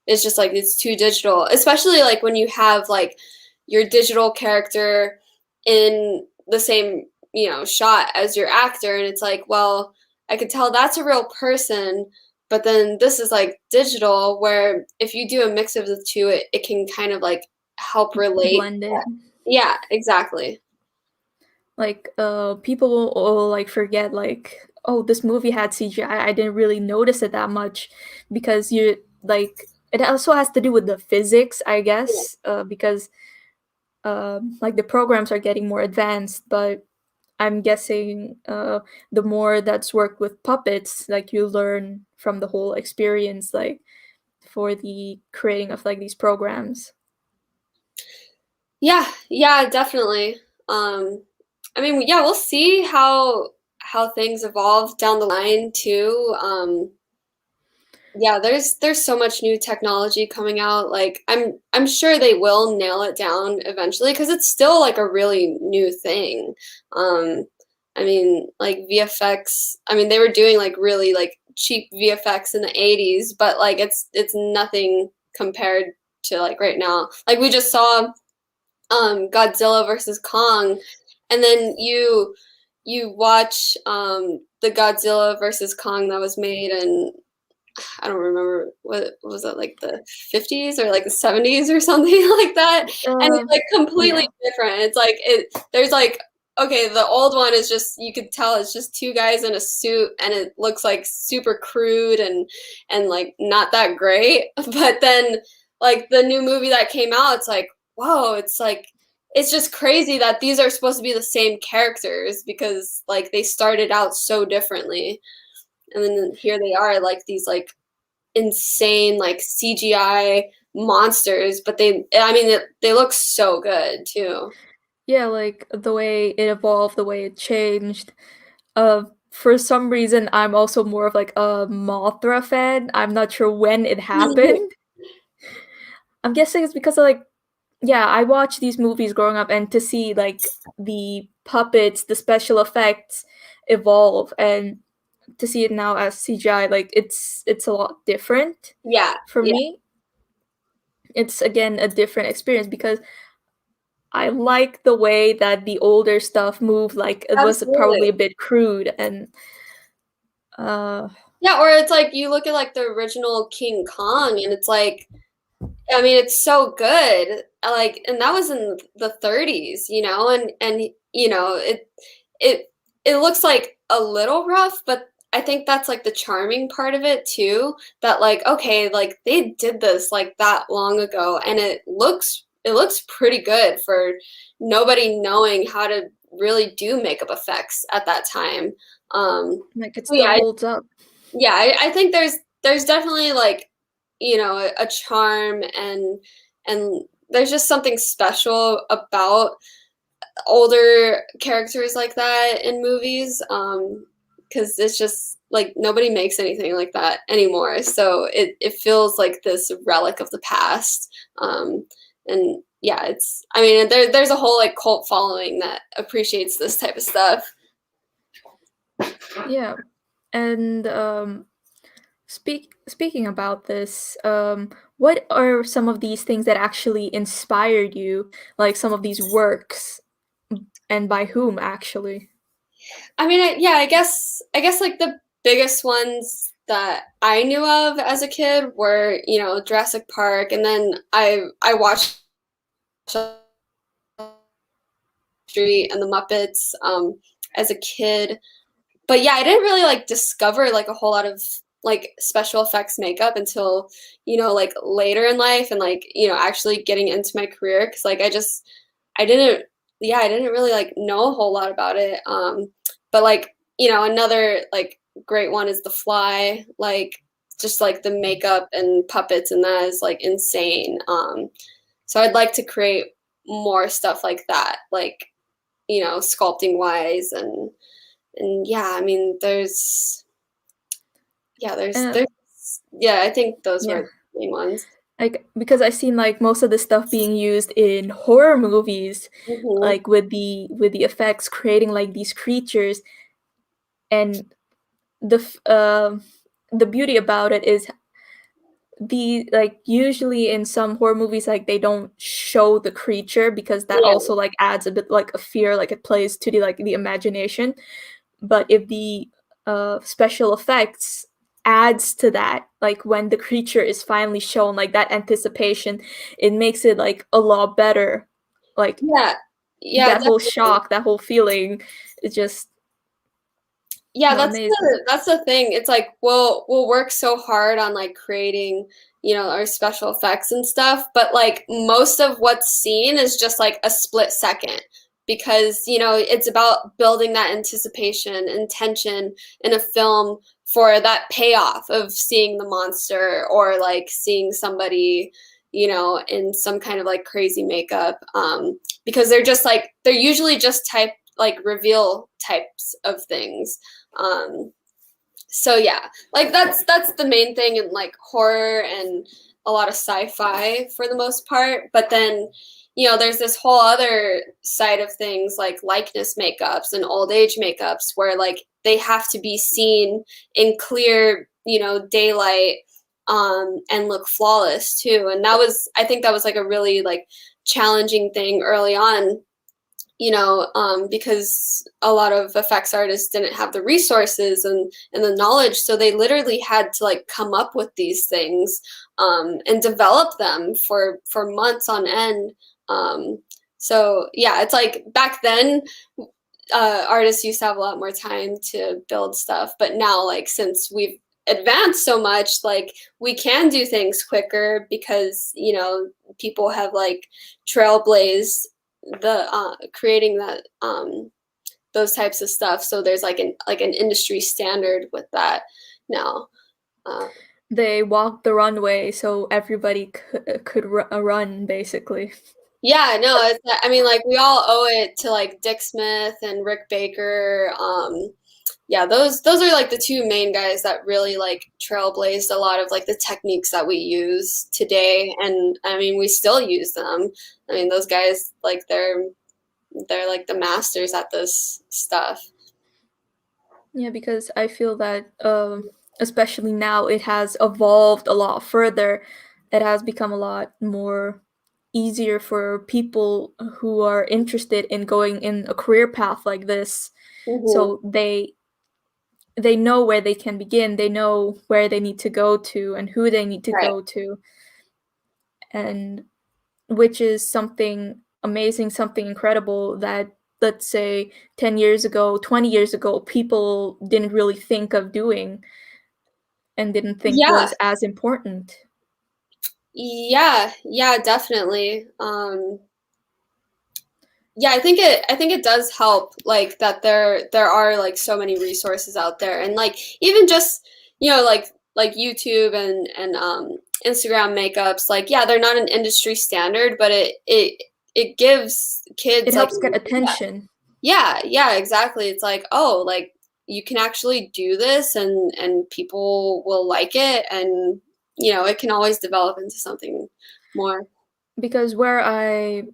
it's just like it's too digital, especially like when you have like your digital character in the same, shot as your actor. And it's like, well, I could tell that's a real person, but then this is like digital, where if you do a mix of the two, it can kind of like help relate. Blended. Yeah, exactly. Like people will like forget like, oh, this movie had CGI. I didn't really notice it that much because you like it also has to do with the physics, I Yeah. guess, because like the programs are getting more advanced, but I'm guessing the more that's worked with puppets, like you learn from the whole experience, like for the creating of like these programs. Yeah, yeah, definitely. I mean, yeah, we'll see how things evolve down the line too. Yeah, there's so much new technology coming out. Like I'm sure they will nail it down eventually because it's still like a really new thing. Um, I mean, like VFX. I mean, they were doing like really like cheap VFX in the 80s, but like it's nothing compared to like right now. Like we just saw Godzilla versus Kong, and then you watch the Godzilla versus Kong that was made in, I don't remember what was that, like the 50s or like the 70s or something like that, and Uh, it's like completely yeah. different. It's like there's like, okay, the old one is just, you could tell it's just two guys in a suit and it looks like super crude and like not that great. But then like the new movie that came out, it's like, whoa, it's like it's just crazy that these are supposed to be the same characters because like they started out so differently, and then here they are like these like insane like CGI monsters, but they look so good too. Yeah, like the way it evolved, the way it changed. For some reason, I'm also more of like a Mothra fan. I'm not sure when it happened. I'm guessing it's because of like, yeah, I watched these movies growing up, and to see like the puppets, the special effects evolve, and to see it now as CGI, like it's a lot different. Yeah, For yeah, me, it's again a different experience because I like the way that the older stuff moved. Like it was probably absolutely. a bit crude and uh Yeah, or it's like you look at like the original King Kong and it's like, I mean, it's so good. Like, and that was in the 30s, and it it looks like a little rough, but I think that's like the charming part of it too, that like, okay, like they did this like that long ago and it looks pretty good for nobody knowing how to really do makeup effects at that time. like it So still yeah, holds up. yeah, I think there's definitely like, a charm and there's just something special about older characters like that in movies. Because it's just like nobody makes anything like that anymore. So it feels like this relic of the past. And yeah, I mean, there's a whole like cult following that appreciates this type of stuff. Yeah. And speaking about this, what are some of these things that actually inspired you, like some of these works, and by whom actually? I mean, yeah, I guess like the biggest ones that I knew of as a kid were, Jurassic Park, and then I watched Street and the Muppets as a kid. But yeah, I didn't really like discover like a whole lot of like special effects makeup until, like later in life and like, actually getting into my career because like I didn't yeah, I didn't really like know a whole lot about it. But like, another like great one is The Fly, like just like the makeup and puppets and that is like insane. So I'd like to create more stuff like that, like, sculpting wise and yeah, I mean Uh, there's yeah, I think those yeah. were the main ones. Like because I've seen like most of the stuff being used in horror movies, Mhm. like with the effects creating like these creatures, and the beauty about it is the like usually in some horror movies like they don't show the creature because that Yeah, also like adds a bit like a fear, like it plays to the like the imagination. But if the special effects adds to that, like when the creature is finally shown, like that anticipation, it makes it like a lot better. Like yeah, yeah, that whole definitely. shock, that whole feeling is just Yeah, amazing. that's the thing. It's like we'll work so hard on like creating, our special effects and stuff, but like most of what's seen is just like a split second because, it's about building that anticipation and tension in a film for that payoff of seeing the monster or like seeing somebody, in some kind of like crazy makeup. Because they're usually just like reveal types of things. um so yeah, like that's the main thing in like horror and a lot of sci-fi for the most part, but then there's this whole other side of things like likeness makeups and old age makeups where like they have to be seen in clear daylight, and look flawless too, and I think that was like a really like challenging thing early on, because a lot of effects artists didn't have the resources and the knowledge, so they literally had to like come up with these things, and develop them for months on end. So yeah, it's like back then, artists used to have a lot more time to build stuff, but now like since we've advanced so much, like we can do things quicker because people have like trailblazed the creating that those types of stuff, so there's like an industry standard with that now. uh, They walked the runway so everybody could run, basically. Yeah, no, it's, I mean, like we all owe it to like Dick Smith and Rick Baker. Yeah, those are like the two main guys that really like trailblazed a lot of like the techniques that we use today, and I mean we still use them. I mean those guys like they're like the masters at this stuff. Yeah, because I feel that, especially now, it has evolved a lot further. It has become a lot more easier for people who are interested in going in a career path like this. Hmm. So they know where they can begin. They know where they need to go to and who they need to Right. go to, and which is something amazing, something incredible that, let's say, 10 years ago, 20 years ago, people didn't really think of doing and didn't think Yeah, was as important. yeah, definitely. Yeah, I think it does help like that there are like so many resources out there, and like even just like YouTube and Instagram makeups, like yeah, they're not an industry standard, but it gives kids It like helps get attention yeah, exactly. It's like, oh, like you can actually do this and people will like it, and it can always develop into something more. because where I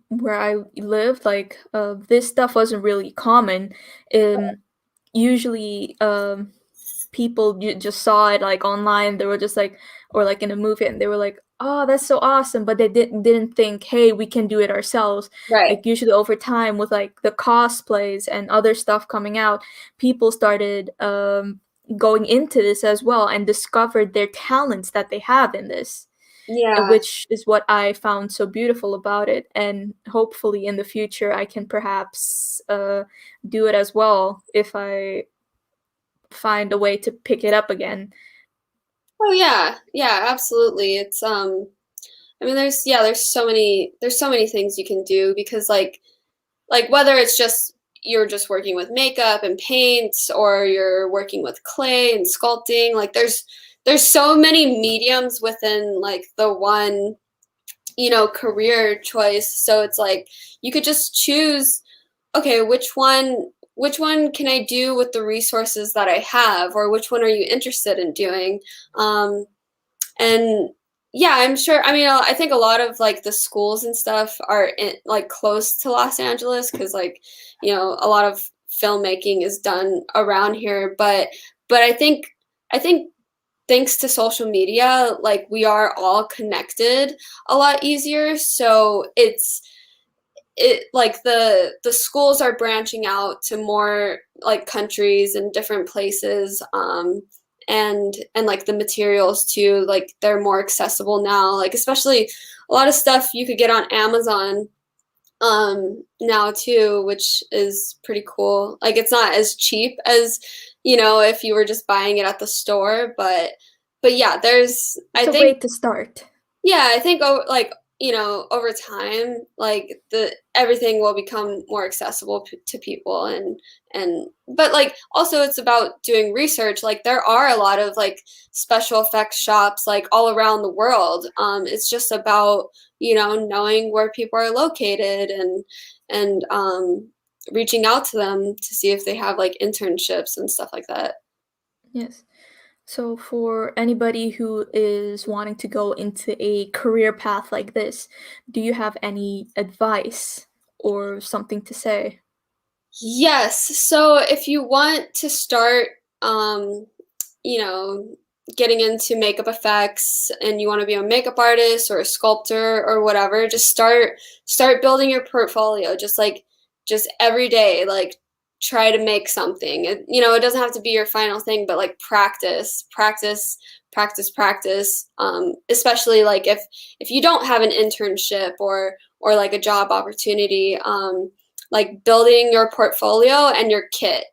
lived, like, this stuff wasn't really common. Usually, people just saw it like online. They were just like, or like in a movie, and they were like, "Oh, that's so awesome!" But they didn't think, "Hey, we can do it ourselves." Right. Like usually over time, with like the cosplays and other stuff coming out, people started going into this as well and discovered their talents that they have in this, Yeah. which is what I found so beautiful about it. And hopefully in the future, I can perhaps do it as well if I find a way to pick it up again. Oh yeah, yeah, absolutely. It's I mean there's so many things you can do because like whether it's just you're just working with makeup and paints or you're working with clay and sculpting, like there's so many mediums within like the one, career choice. So it's like you could just choose, okay, which one can I do with the resources that I have, or which one are you interested in doing? Um, and yeah, I'm sure. I mean, I think a lot of like the schools and stuff are like close to Los Angeles because like a lot of filmmaking is done around here. But I think thanks to social media, like we are all connected a lot easier. So it like the schools are branching out to more like countries and different places, and like the materials too, like they're more accessible now, like especially a lot of stuff you could get on Amazon now too, which is pretty cool. Like it's not as cheap as if you were just buying it at the store, but yeah, there's I It's a way think to start. yeah, I think like over time, like the everything will become more accessible to people, and but like also it's about doing research. Like there are a lot of like special effects shops like all around the world. It's just about knowing where people are located and reaching out to them to see if they have like internships and stuff like that. Yes. So, for anybody who is wanting to go into a career path like this, do you have any advice or something to say? Yes. So if you want to start, um, you know, getting into makeup effects and you want to be a makeup artist or a sculptor or whatever, just start building your portfolio. Just every day, like try to make something. It doesn't have to be your final thing, but like practice, practice, practice, practice. Especially like if you don't have an internship or like a job opportunity. Like building your portfolio and your kit,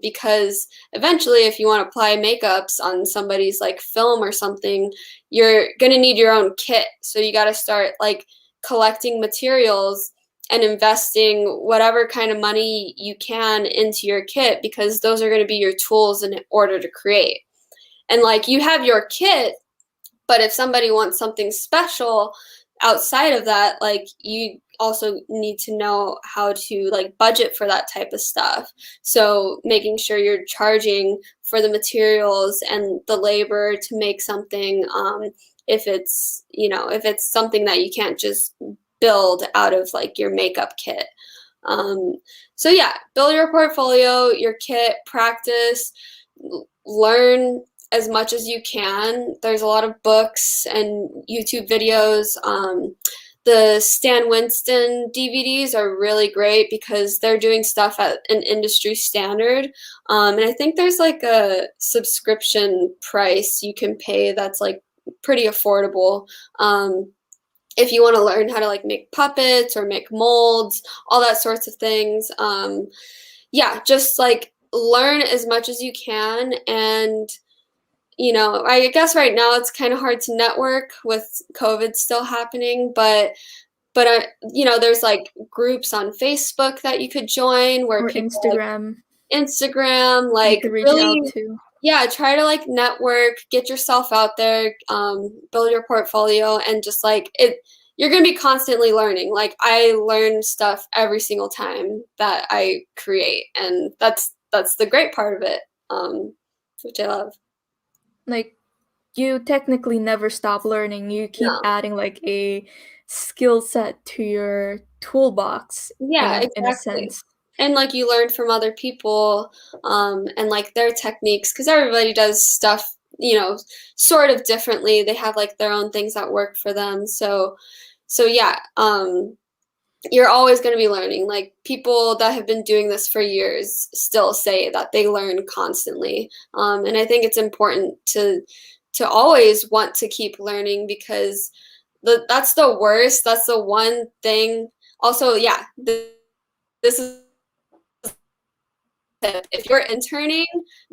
because eventually if you want to apply makeups on somebody's like film or something, you're going to need your own kit, so you got to start like collecting materials and investing whatever kind of money you can into your kit, because those are going to be your tools in order to create. And like you have your kit, But if somebody wants something special outside of that, like you also need to know how to like budget for that type of stuff. So making sure you're charging for the materials and the labor to make something, if it's, if it's something that you can't just build out of like your makeup kit. Um, so yeah, build your portfolio, your kit, practice, learn as much as you can. There's a lot of books and YouTube videos. The Stan Winston DVDs are really great because they're doing stuff at an industry standard. And I think there's like a subscription price you can pay that's like pretty affordable. If you want to learn how to like make puppets or make molds, all that sorts of things. Yeah, just like learn as much as you can. And, I guess right now it's kind of hard to network with COVID still happening, but there's like groups on Facebook that you could join where Or people like Instagram, Instagram, you like could reach out really, to. yeah, try to like network, get yourself out there, build your portfolio, and just like you're going to be constantly learning. Like I learn stuff every single time that I create, and that's the great part of it, which I love. Like, you technically never stop learning. You keep No. adding like a skill set to your toolbox in Yeah, a exactly. sense. And like you learn from other people, and like their techniques, because everybody does stuff, sort of differently. They have like their own things that work for them. So yeah, you're always going to be learning. Like people that have been doing this for years still say that they learn constantly. And I think it's important to always want to keep learning because that's the worst. That's the one thing. Also, yeah, this is tip. If you're interning,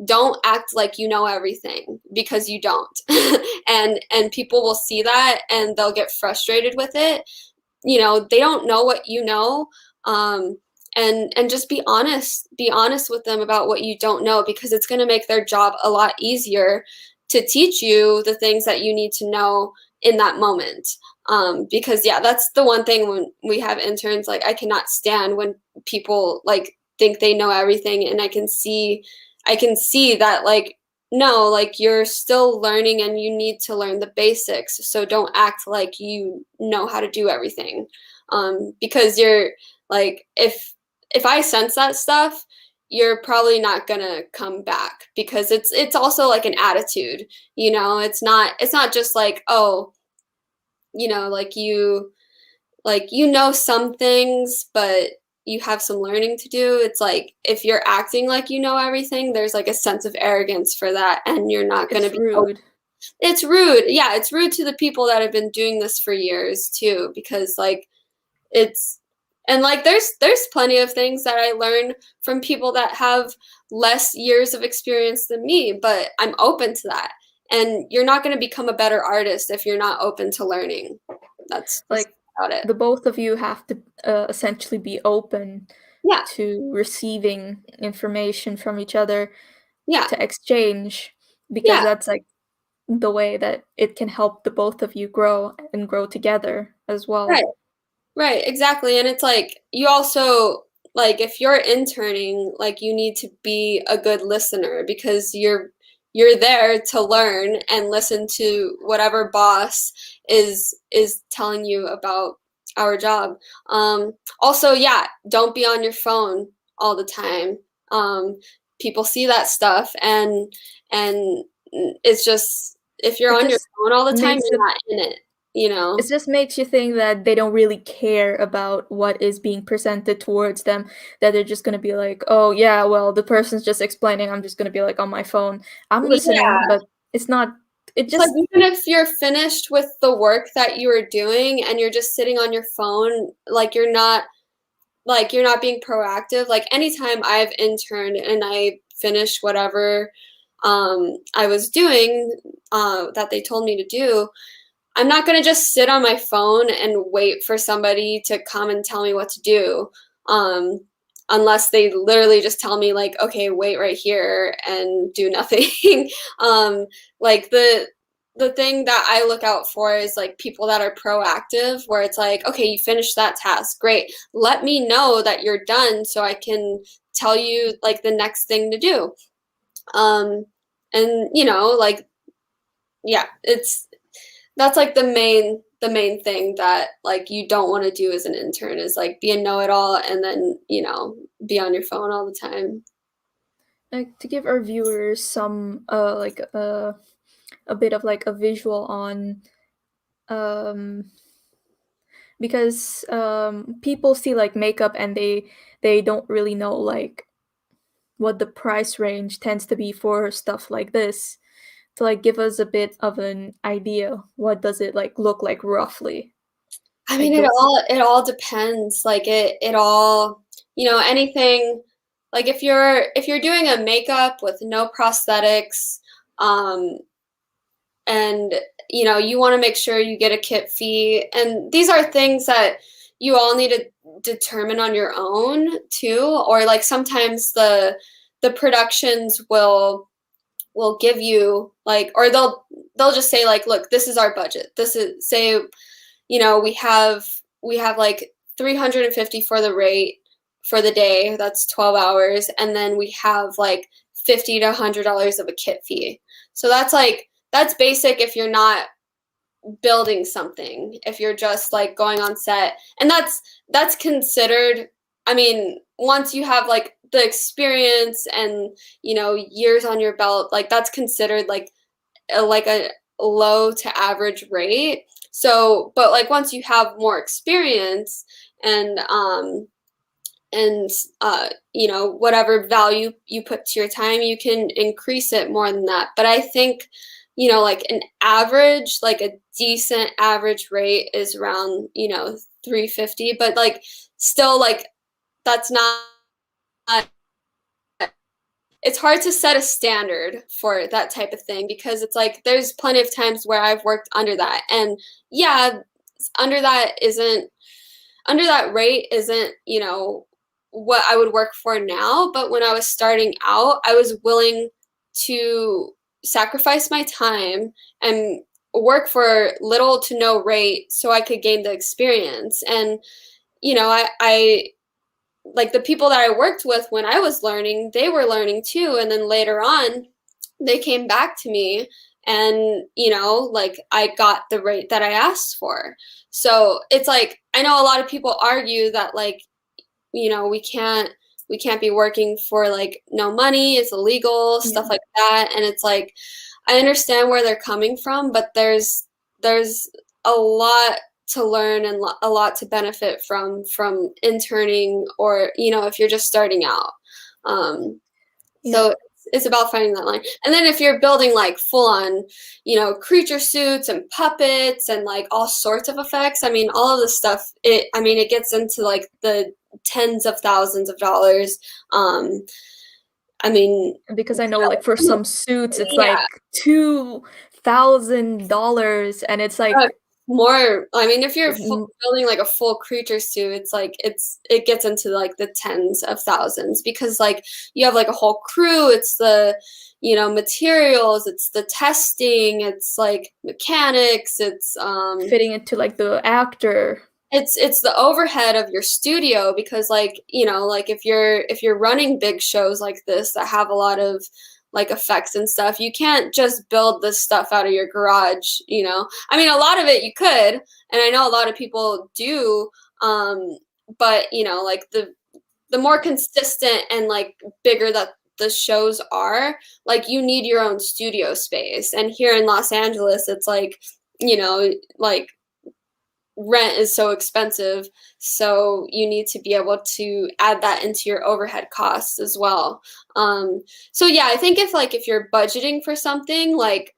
don't act like you know everything because you don't. And people will see that and they'll get frustrated with it. They don't know what you know. And just be honest with them about what you don't know, because it's going to make their job a lot easier to teach you the things that you need to know in that moment. Because yeah, that's the one thing when we have interns, like I cannot stand when people like think they know everything, and I can see that like no, like you're still learning and you need to learn the basics. So don't act like you know how to do everything. Because you're like, if I sense that stuff, you're probably not gonna come back, because it's also like an attitude. It's not just like, oh, like you know some things, but you have some learning to do. It's like if you're acting like you know everything, there's like a sense of arrogance for that, and you're not going to It's be rude. it's rude. Yeah, it's rude to the people that have been doing this for years too, because like it's and like there's plenty of things that I learn from people that have less years of experience than me, but I'm open to that. And you're not going to become a better artist if you're not open to learning. That's just Like, about it. the both of you have to essentially be open Yeah. to receiving information from each other Yeah. to exchange, because Yeah. that's like the way that it can help the both of you grow and grow together as Right. well. Right, exactly. And it's like you also like if you're interning, like you need to be a good listener, because you're there to learn and listen to whatever boss is telling you about our job. Also, yeah, don't be on your phone all the time. People see that stuff, and it's just if you're It on your just phone all the time, makes it you're not in it, you know. it just makes you think that they don't really care about what is being presented towards them, that they're just gonna be like, "Oh, yeah, well, the person's just explaining, I'm just gonna be, like, on my phone. I'm listening," Yeah. but it's not it It's like just even if you're finished with the work that you were doing and you're just sitting on your phone, like you're not being proactive. Like anytime I've interned and I finished whatever I was doing that they told me to do, I'm not going to just sit on my phone and wait for somebody to come and tell me what to do. Um, Unless they literally just tell me like, okay, wait right here and do nothing. um, like the thing that I look out for is like people that are proactive, where it's like, okay, you finished that task, great. Let me know that you're done so I can tell you like the next thing to do. Um, and you know, like, yeah, that's like the main thing that like you don't want to do as an intern is like be a know-it-all and then, you know, be on your phone all the time. Like to give our viewers some a bit of like a visual on um because people see like makeup and they don't really know like what the price range tends to be for stuff like this, to like give us a bit of an idea what does it like look like roughly, I mean, like the it all depends. Like it all, you know, anything like if you're doing a makeup with no prosthetics, um, and you know, you want to make sure you get a kit fee, and these are things that you all need to determine on your own too, or like sometimes the productions will give you like, or they'll just say like, look, this is our budget. This is say, you know, we have like 350 for the rate for the day. That's 12 hours, and then we have like 50 to $100 of a kit fee. So that's like that's basic if you're not building something. If you're just like going on set, and that's considered. I mean, once you have like the experience and you know years on your belt, like that's considered like a low to average rate. So, but like once you have more experience and and you know whatever value you put to your time, you can increase it more than that. But I think you know like an average, like a decent average rate is around you know 350. But like still like that's not it's hard to set a standard for that type of thing because it's like there's plenty of times where I've worked under that. And yeah, under that isn't under that rate isn't, you know, what I would work for now, but when I was starting out, I was willing to sacrifice my time and work for little to no rate so I could gain the experience. And you know, I like the people that I worked with when I was learning, they were learning too. And then later on, they came back to me and, you know, like I got the rate that I asked for. So it's like, I know a lot of people argue that, like, you know, we can't be working for like no money, it's illegal, stuff yeah. like that. And it's like, I understand where they're coming from, but there's a lot to learn and a lot to benefit from interning, or you know if you're just starting out. Yeah, So it's about finding that line. And then if you're building like full on, you know, creature suits and puppets and like all sorts of effects, I mean, all of this stuff, I mean, it gets into like the tens of thousands of dollars. Um, I mean, because I know like for some suits it's yeah, like $2,000 and it's uh, like more. I mean, if you're mm, building like a full creature suit, it's like it gets into like the tens of thousands because like you have like a whole crew. It's the you know materials, it's the testing, it's like mechanics, fitting into like the actor. it's the overhead of your studio because like you know like if you're running big shows like this that have a lot of like effects and stuff, you can't just build this stuff out of your garage, you know. I mean a lot of it you could, and I know a lot of people do, but you know like the more consistent and like bigger that the shows are, like you need your own studio space. And here in Los Angeles it's like you know like rent is so expensive, so you need to be able to add that into your overhead costs as well. So yeah, I think if you're budgeting for something, like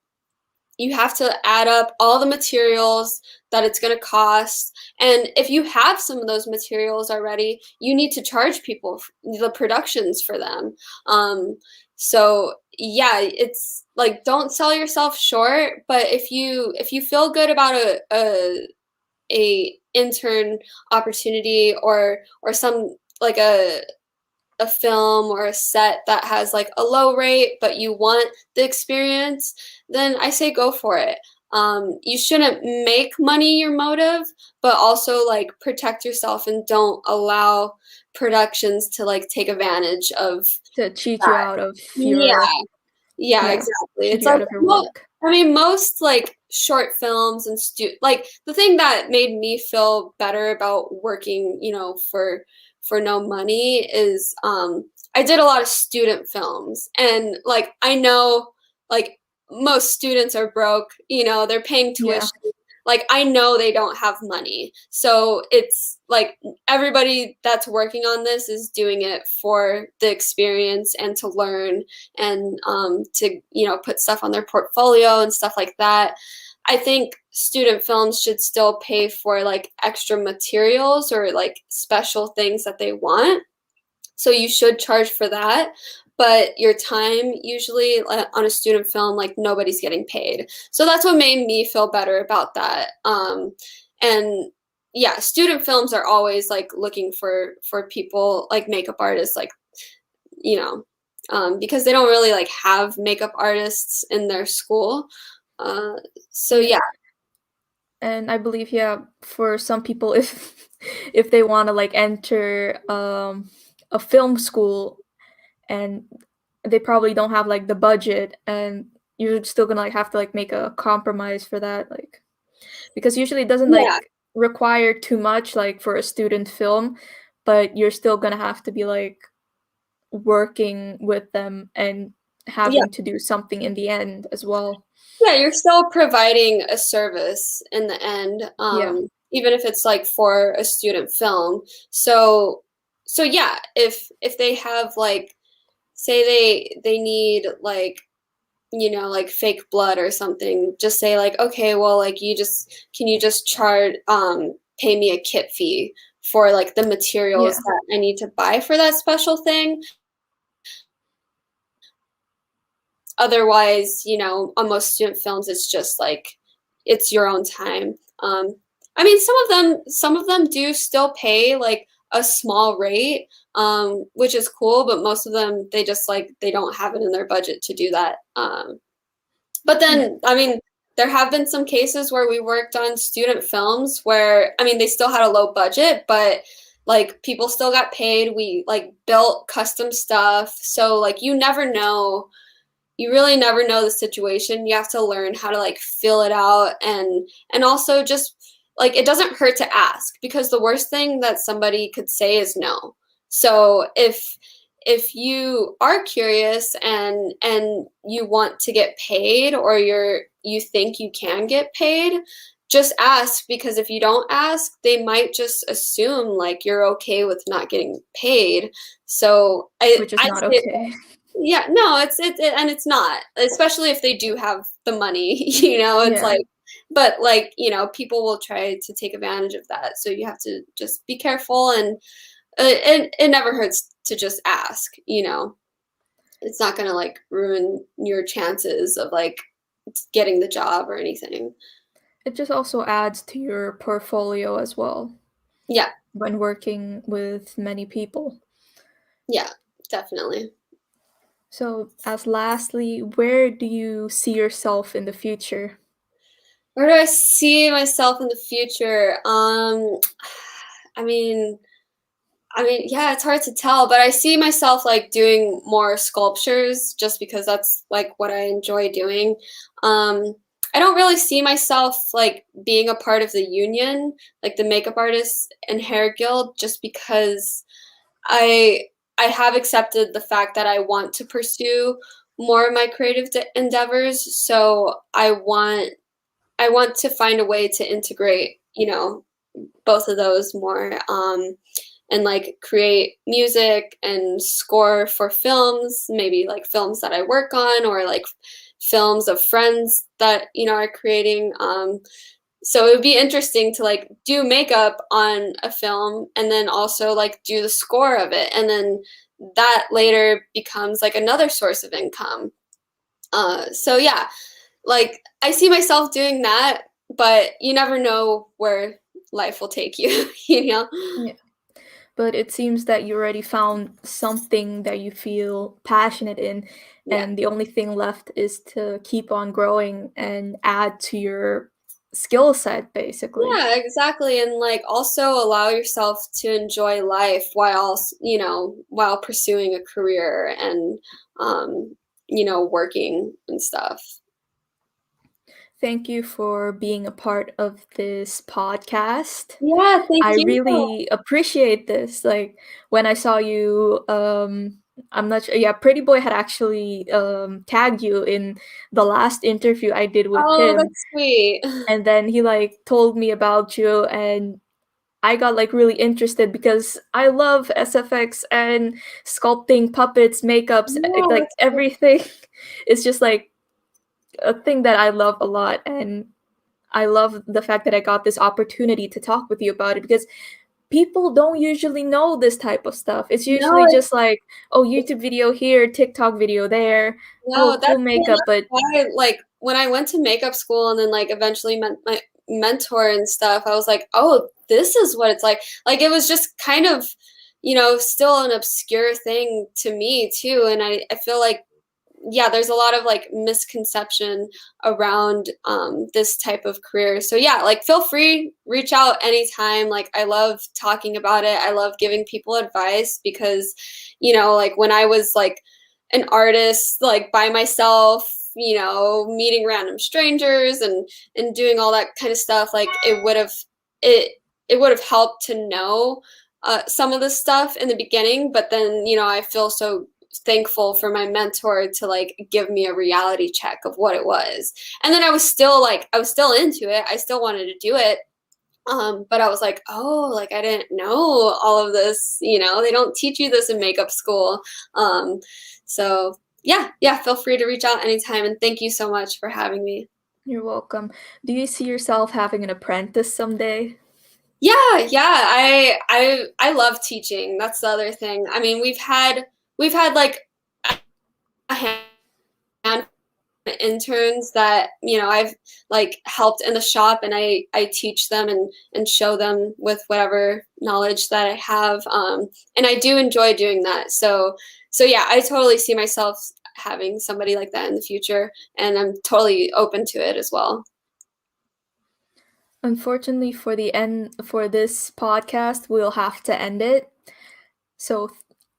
you have to add up all the materials that it's going to cost, and if you have some of those materials already, you need to charge people the productions for them. So yeah, it's like don't sell yourself short, but if you feel good about a intern opportunity or some like a film or a set that has like a low rate, but you want the experience, then I say go for it. You shouldn't make money your motive, but also like protect yourself and don't allow productions to like take advantage of To cheat you that. out of Yeah, your yeah, yeah, exactly. cheat It's you like out of your work. I mean, most like short films and like the thing that made me feel better about working, you know, for no money is I did a lot of student films, and like I know like most students are broke, you know, they're paying Yeah. tuition. Like I know they don't have money. So it's like everybody that's working on this is doing it for the experience and to learn and to put stuff on their portfolio and stuff like that. I think student films should still pay for like extra materials or like special things that they want. So you should charge for that. But your time, usually on a student film, like nobody's getting paid. So that's what made me feel better about that. And yeah, student films are always like looking for people like makeup artists, like you know, because they don't really like have makeup artists in their school. Uh, so Yeah. yeah, And I believe, yeah, for some people, if if they want to like enter a film school, and they probably don't have like the budget, and you're still gonna like have to like make a compromise for that, like because usually it doesn't yeah, like require too much like for a student film, but you're still gonna have to be like working with them and yeah. having to do something in the end as well. Yeah, you're still providing a service in the end, Yeah. even if it's like for a student film. So yeah, if they have like, say they need like, like fake blood or something, just say like, okay, well, like can you just charge pay me a kit fee for like the materials Yeah. that I need to buy for that special thing. Otherwise, on most student films, it's just like it's your own time. I mean, some of them do still pay like a small rate, which is cool, but most of them they just like they don't have it in their budget to do that. But Yeah. then, I mean, there have been some cases where we worked on student films where, I mean, they still had a low budget, but like people still got paid. We like built custom stuff. So like you really never know the situation. You have to learn how to like fill it out and also just like it doesn't hurt to ask, because the worst thing that somebody could say is no. So if you are curious and you want to get paid, or you think you can get paid, just ask, because if you don't ask, they might just assume like you're okay with not getting paid. So Which is I not say, okay. yeah, no, and it's not, especially if they do have the money, it's Yeah. like, but like, people will try to take advantage of that. So you have to just be careful, and it never hurts to just ask. It's not going to like ruin your chances of like getting the job or anything. It just also adds to your portfolio as well Yeah, when working with many people. yeah, definitely. So, as lastly, where do you see yourself in the future? Where do I see myself in the future? I mean, yeah, it's hard to tell, but I see myself like doing more sculptures just because that's like what I enjoy doing. Um, I don't really see myself like being a part of the union, like the makeup artists and hair guild, just because I I have accepted the fact that I want to pursue more of my creative endeavors. So I want to find a way to integrate, both of those more. And like create music and score for films, maybe like films that I work on, or like films of friends that are creating. So it would be interesting to like do makeup on a film and then also like do the score of it, and then that later becomes like another source of income. So yeah, like I see myself doing that, but you never know where life will take you, you know? Yeah. But it seems that you already found something that you feel passionate in, Yeah. and the only thing left is to keep on growing and add to your skill set, basically. Yeah, exactly. And like also allow yourself to enjoy life while, while pursuing a career and, um, working and stuff. Thank you for being a part of this podcast. Yeah, thank I you. really appreciate this. Like when I saw you, I'm not sure. Yeah, Pretty Boy had actually tagged you in the last interview I did with Oh, him, that's sweet. and then he like told me about you, and I got like really interested because I love SFX and sculpting, puppets, makeups, Yeah, like that's cool. everything. It's just like a thing that I love a lot, and I love the fact that I got this opportunity to talk with you about it because people don't usually know this type of stuff. It's No, usually just like, oh, YouTube video here, TikTok video there, no, oh, cool well, makeup, that's but why, like, when I went to makeup school and then, like, eventually met my mentor and stuff, I was like, "Oh, this is what it's like." Like, it was just kind of, still an obscure thing to me too, and I feel like, yeah, there's a lot of, like, misconception around, this type of career. So, yeah, like, feel free, reach out anytime. Like, I love talking about it. I love giving people advice because, like, when I was, like, an artist, like, by myself, meeting random strangers and doing all that kind of stuff, like, it it would have helped to know, some of this stuff in the beginning, but then, I feel so thankful for my mentor to like give me a reality check of what it was. And then I was still into it. I still wanted to do it. But I was like, oh, like I didn't know all of this, they don't teach you this in makeup school. Um, so yeah, feel free to reach out anytime and thank you so much for having me. you're welcome. Do you see yourself having an apprentice someday? Yeah, I love teaching. That's the other thing. I mean, we've had like a handful interns that I've like helped in the shop, and I teach them and show them with whatever knowledge that I have, and I do enjoy doing that. So yeah, I totally see myself having somebody like that in the future, and I'm totally open to it as well. Unfortunately, for this podcast, we'll have to end it. So,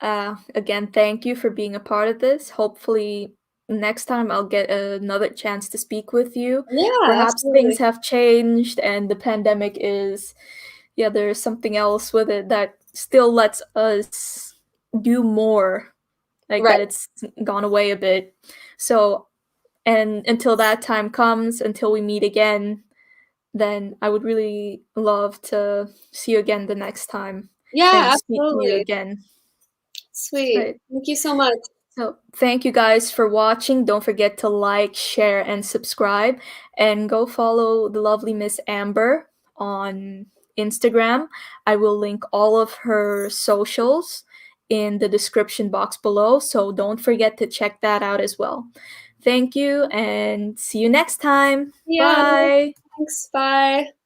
again, thank you for being a part of this. Hopefully, next time I'll get another chance to speak with you. Yeah, Perhaps things absolutely. have changed and the pandemic is, yeah, there's something else with it that still lets us do more, like that Right. it's gone away a bit. So, and until that time comes, until we meet again, then I would really love to see you again the next time Yeah, and speak to you absolutely. again. Sweet. Right. Thank you so much. So, thank you guys for watching. Don't forget to like, share, and subscribe. And go follow the lovely Miss Amber on Instagram. I will link all of her socials in the description box below. So, don't forget to check that out as well. Thank you and see you next time. Yeah, Bye. thanks. Bye.